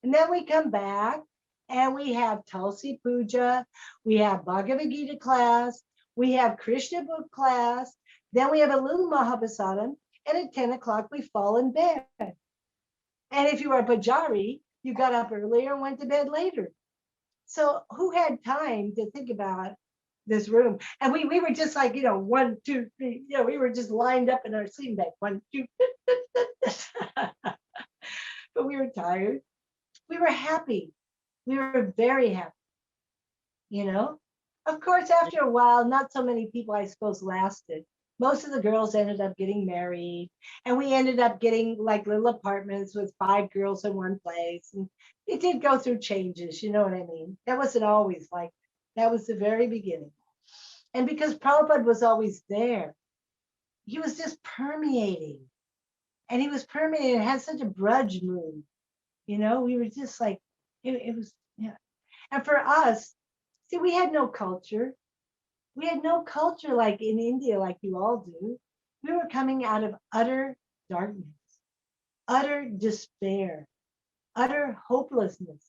And then we come back and we have Tulsi Puja. We have Bhagavad Gita class. We have Krishna book class. Then we have a little Mahaprasadam. And at 10 o'clock, we fall in bed. And if you were a Pujari, you got up earlier and went to bed later. So who had time to think about this room? And we were just like, 1, 2, 3, we were just lined up in our sleeping bag. 1, 2, but we were tired. We were happy. We were very happy. Of course, after a while, not so many people, I suppose, lasted. Most of the girls ended up getting married, and we ended up getting like little apartments with 5 girls in one place. And it did go through changes, you know what I mean? That wasn't always like that. Was the very beginning. And because Prabhupada was always there, he was just permeating. And he was permeating and had such a grudge mood. We were just like, it was, yeah. And for us, see, we had no culture. We had no culture like in India, like you all do. We were coming out of utter darkness, utter despair, utter hopelessness.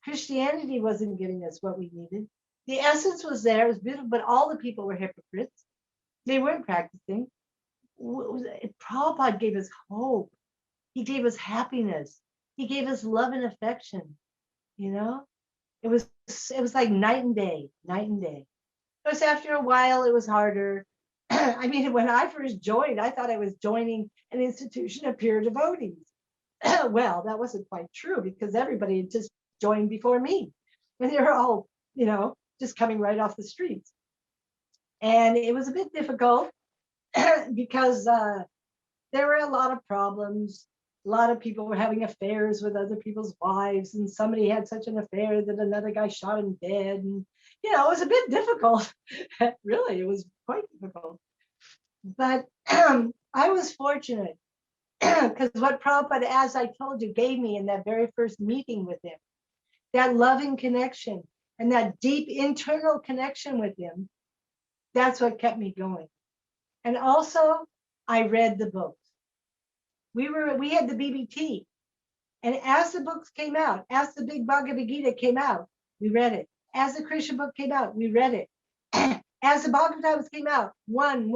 Christianity wasn't giving us what we needed. The essence was there, it was beautiful, but all the people were hypocrites. They weren't practicing. Prabhupada gave us hope. He gave us happiness. He gave us love and affection. It was like night and day, night and day. Of course, after a while, it was harder. I mean, when I first joined, I thought I was joining an institution of pure devotees. Well, that wasn't quite true because everybody had just joined before me. And they were all, just coming right off the streets. And it was a bit difficult because there were a lot of problems. A lot of people were having affairs with other people's wives, and somebody had such an affair that another guy shot him dead. And, it was a bit difficult. Really, it was quite difficult. But I was fortunate because what Prabhupada, as I told you, gave me in that very first meeting with him, that loving connection and that deep internal connection with him, that's what kept me going. And also, I read the books. We had the BBT. And as the books came out, as the big Bhagavad Gita came out, we read it. As the Krishna book came out, we read it. As the Bhagavatas came out, one,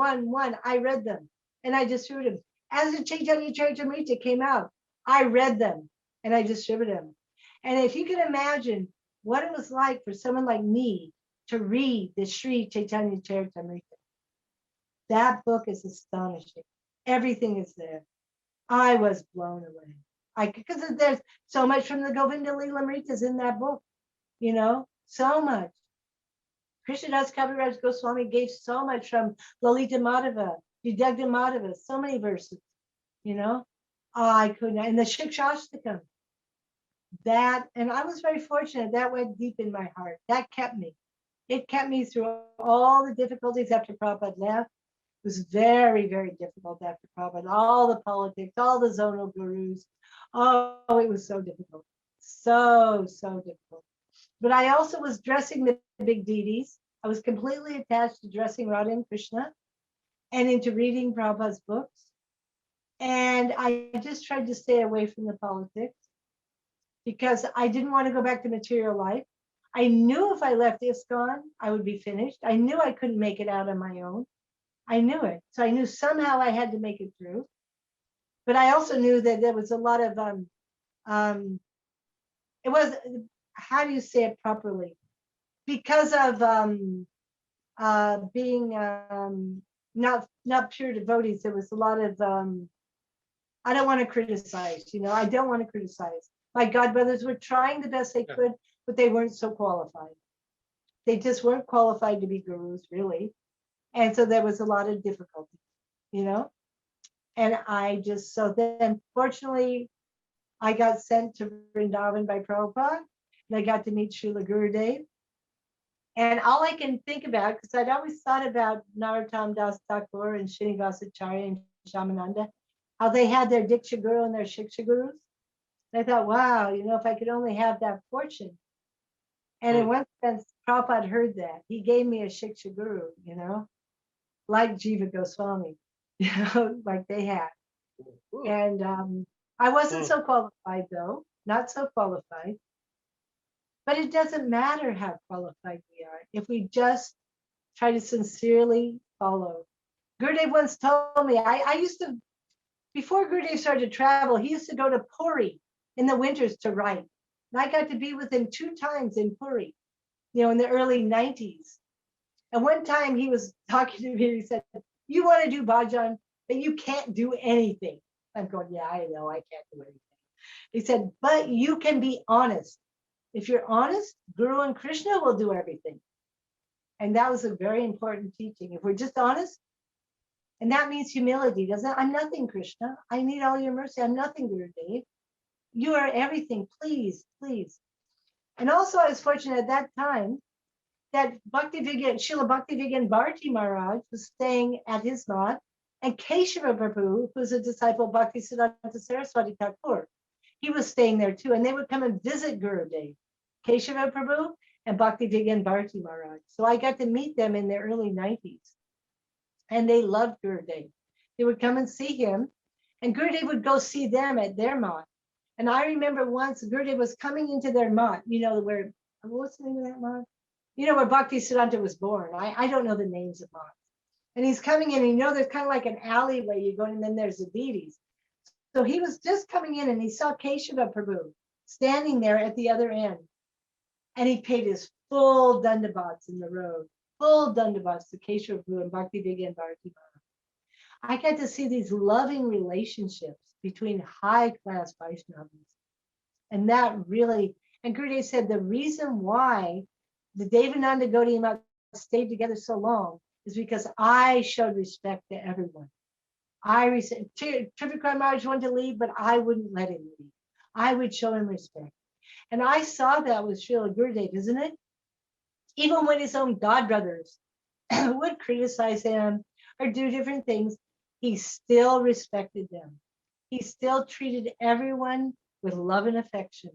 I read them. And I distributed them. As the Chaitanya Charitamrita came out, I read them. And I distributed them. And if you can imagine what it was like for someone like me to read the Sri Chaitanya Charitamrita, that book is astonishing. Everything is there. I was blown away. Because there's so much from the Govinda Lilamritas in that book, so much. Krishnadas Kaviraj Goswami gave so much from Lalita Madhava, Vidagda Madhava, so many verses, I couldn't. And the Shikshashtakam, and I was very fortunate, that went deep in my heart. That kept me. It kept me through all the difficulties after Prabhupada left. It was very, very difficult after Prabhupada. All the politics, all the zonal gurus. Oh, it was so difficult. So difficult. But I also was dressing the big Didis. I was completely attached to dressing Radha and Krishna and into reading Prabhupada's books. And I just tried to stay away from the politics. because I didn't want to go back to material life. I knew if I left ISKCON, I would be finished. I knew I couldn't make it out on my own. I knew it. So I knew somehow I had to make it through. But I also knew that there was a lot of, it was, how do you say it properly? Because of being not pure devotees, there was a lot of, I don't want to criticize, I don't want to criticize. My God brothers were trying the best they could, but they weren't so qualified. They just weren't qualified to be gurus, really. And so there was a lot of difficulty, and so then fortunately, I got sent to Vrindavan by Prabhupada, and I got to meet Srila Gurudeva. And all I can think about, because I'd always thought about Narottam Das Thakur and Srinivasacharya and Shamananda, how they had their Diksha Guru and their Shiksha Gurus. And I thought, wow, if I could only have that fortune. And in one sense, Prabhupada heard that. He gave me a Shiksha Guru, like Jiva Goswami, like they had. And I wasn't so qualified, though, not so qualified. But it doesn't matter how qualified we are if we just try to sincerely follow. Gurudev once told me, I used to, before Gurudev started to travel, he used to go to Puri in the winters to write. And I got to be with him 2 times in Puri, in the early 90s. And one time he was talking to me, he said, you want to do bhajan, but you can't do anything. I'm going, yeah, I know I can't do anything. He said, but you can be honest. If you're honest, Guru and Krishna will do everything. And that was a very important teaching. If we're just honest, and that means humility, doesn't it? I'm nothing, Krishna. I need all your mercy. I'm nothing, Gurudev. You are everything. Please, please. And also I was fortunate at that time that Srila Bhaktivedanta Bharati Maharaj was staying at his mat, and Keshava Prabhu, who's a disciple of Bhaktisiddhanta Saraswati Thakur, he was staying there too, and they would come and visit Gurudev, Keshava Prabhu and Bhaktivedanta Bharati Maharaj. So I got to meet them in the early 90s, and they loved Gurudev. They would come and see him, and Gurudev would go see them at their mat. And I remember once Gurudev was coming into their mat, where, what's the name of that mat? Where Bhaktisiddhanta was born. I don't know the names of mats. And he's coming in, and there's kind of like an alleyway you go in, and then there's the Didis. So he was just coming in, and he saw Keshava Prabhu standing there at the other end. And he paid his full dandavats in the road, full dandavats to Keshava Prabhu and Bhaktivedanta Bharati Maharaj. I got to see these loving relationships between high-class Vaishnavas. And that really, and Gurudev said the reason why the Devananda Gaudiya Math stayed together so long is because I showed respect to everyone. Trivikram Maharaj wanted to leave, but I wouldn't let him leave. I would show him respect. And I saw that with Srila Gurudev, isn't it? Even when his own godbrothers would criticize him or do different things, he still respected them. He still treated everyone with love and affection.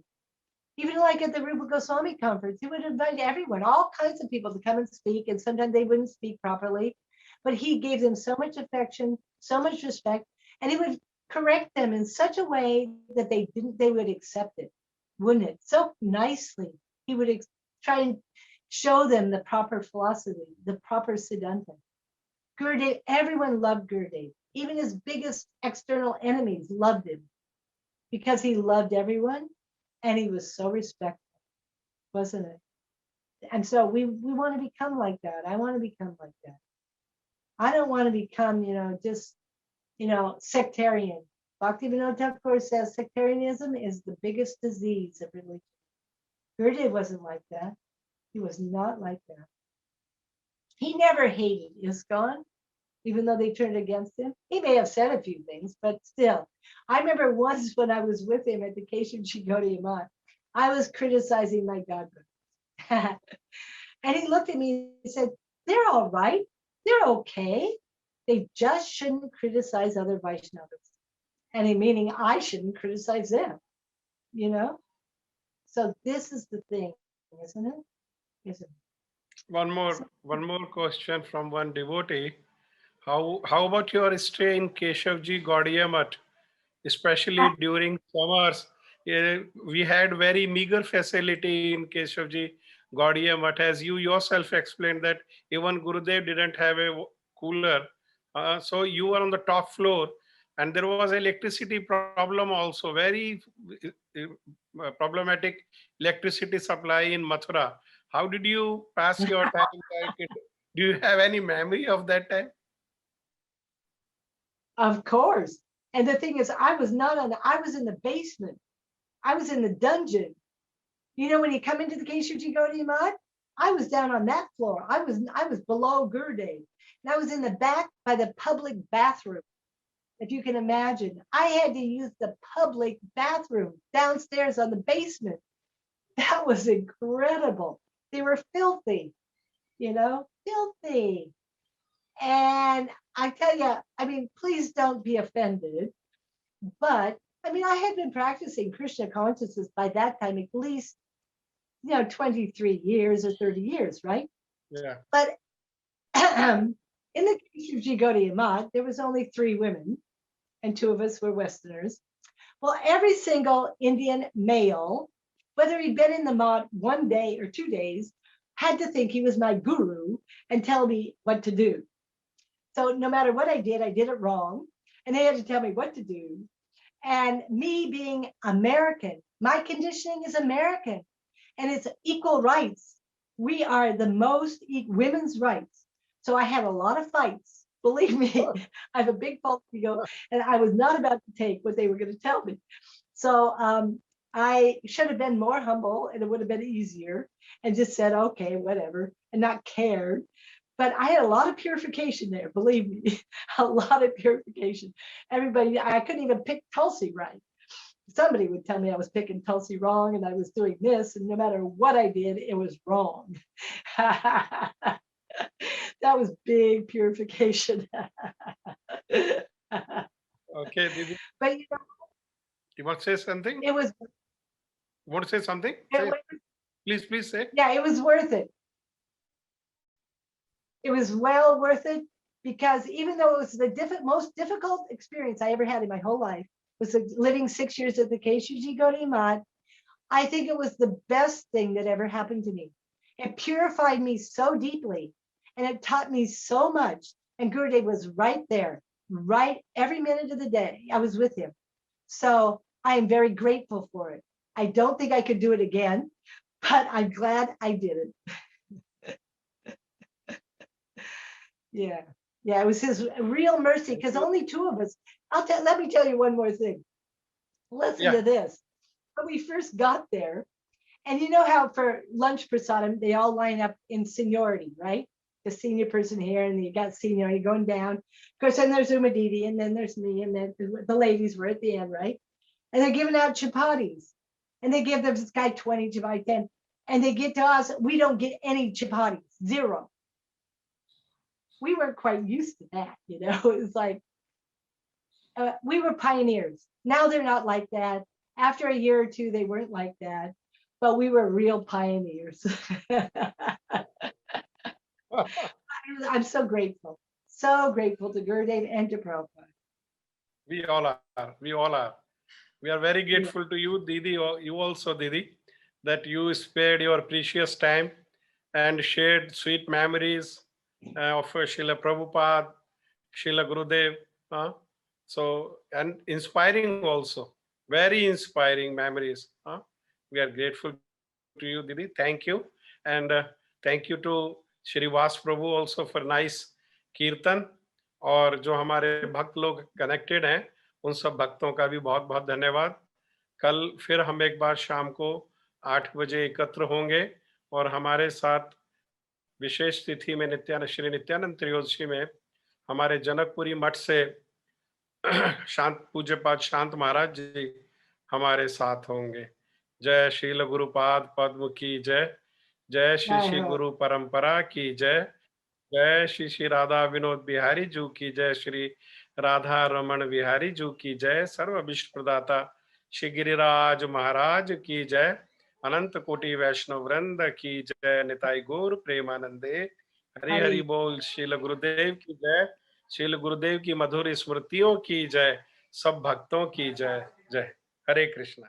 Even like at the Rupa Goswami conference, he would invite everyone, all kinds of people to come and speak, and sometimes they wouldn't speak properly, but he gave them so much affection, so much respect, and he would correct them in such a way that they would accept it, wouldn't it? So nicely, he would try and show them the proper philosophy, the proper Siddhanta. Gurudev, everyone loved Gurudev. Even his biggest external enemies loved him because he loved everyone. And he was so respectful, wasn't it? And so we want to become like that. I want to become like that. I don't want to become, just, sectarian. Bhaktivinoda Thakur says sectarianism is the biggest disease of religion. Gurudev wasn't like that. He was not like that. He never hated ISKCON, even though they turned against him. He may have said a few things, but still. I remember once when I was with him at the Keshavji Gaudiya Math, I was criticizing my godbrothers. And he looked at me and said, they're all right. They're okay. They just shouldn't criticize other Vaishnavas. And he meaning I shouldn't criticize them, So this is the thing, isn't it? Isn't it? One more question from one devotee. How about your stay in Keshavji Gaudiya Math, especially during summers we had very meager facility in Keshavji Gaudiya Math, as you yourself explained that even Gurudev didn't have a cooler. So you were on the top floor, and there was electricity problem also, very problematic electricity supply in Mathura. How did you pass your time? Do you have any memory of that time? Of course. And the thing is, I was in the basement. I was in the dungeon. You know, when you come into the Keshavji Gaudiya Math, I was down on that floor. I was below Gurudev. And I was in the back by the public bathroom. If you can imagine, I had to use the public bathroom downstairs on the basement. That was incredible. They were filthy, filthy. And I tell you, I mean, please don't be offended. But I mean, I had been practicing Krishna consciousness by that time, at least, 23 years or 30 years, right? Yeah. But in the Keshavji Gaudiya Math, there was only 3 women, and 2 of us were Westerners. Well, every single Indian male, whether he'd been in the Math 1 day or 2 days, had to think he was my guru and tell me what to do. So no matter what I did it wrong. And they had to tell me what to do. And me being American, my conditioning is American. And it's equal rights. We are the most women's rights. So I had a lot of fights. Believe me, I have a big fault ego, and I was not about to take what they were going to tell me. So I should have been more humble, and it would have been easier, and just said, okay, whatever, and not cared. But I had a lot of purification there, believe me, a lot of purification. Everybody, I couldn't even pick Tulsi right. Somebody would tell me I was picking Tulsi wrong and I was doing this, and no matter what I did, it was wrong. That was big purification. Okay, Didi. But You want to say something? It was. Want to say something? Please say. Yeah, it was worth it. It was well worth it, because even though it was the most difficult experience I ever had in my whole life, was living 6 years at the Keshavji Gaudiya Math, I think it was the best thing that ever happened to me. It purified me so deeply, and it taught me so much. And Gurudev was right there, right every minute of the day. I was with him. So I am very grateful for it. I don't think I could do it again, but I'm glad I did it. Yeah. Yeah, it was his real mercy, because only 2 of us. Let me tell you one more thing. Listen to this. When we first got there, and you know how for lunch prasadam, they all line up in seniority, right? The senior person here, and you got seniority going down. Of course, then there's Didi, and then there's me, and then the ladies were at the end, right? And they're giving out chapatis. And they give this guy 20 chapati, 10. And they get to us, we don't get any chapatis, 0. We weren't quite used to that, It was like, we were pioneers. Now they're not like that. After a year or 2, they weren't like that, but we were real pioneers. I'm so grateful to Gurudev and to Prabhupada. We all are. We are very grateful to you, Didi. You also, Didi, that you spared your precious time and shared sweet memories of Srila Prabhupada, Srila Gurudev. So, and inspiring also, very inspiring memories. We are grateful to you, Didi. Thank you. And thank you to Shri Vas Prabhu also for nice कीर्तन. और जो हमारे भक्त लोग connected हैं, उन सब भक्तों का भी बहुत बहुत धन्यवाद. कल फिर हम एक बार शाम को 8 बजे एकत्र होंगे, और हमारे साथ विशेष तिथि में श्री नित्यानंद त्रयोदशी में हमारे जनकपुरी मठ से शांत पूज्यपाद शांत महाराज जी हमारे साथ होंगे. जय श्रील गुरुपाद पद्म की जय. जय श्री श्री गुरु परंपरा की जय. जय श्री श्री राधा विनोद बिहारी जू की जय. श्री राधा रमन बिहारी जू की जय. सर्व विश्व प्रदाता श्री गिरिराज महाराज की जय. अनंत कोटि वैष्णव वृंद की जय. निताई गौर प्रेमानंदे. हरि हरि बोल. श्रील गुरुदेव की जय. श्रील गुरुदेव की मधुर स्मृतियों की जय. सब भक्तों की जय. जय. हरे कृष्णा.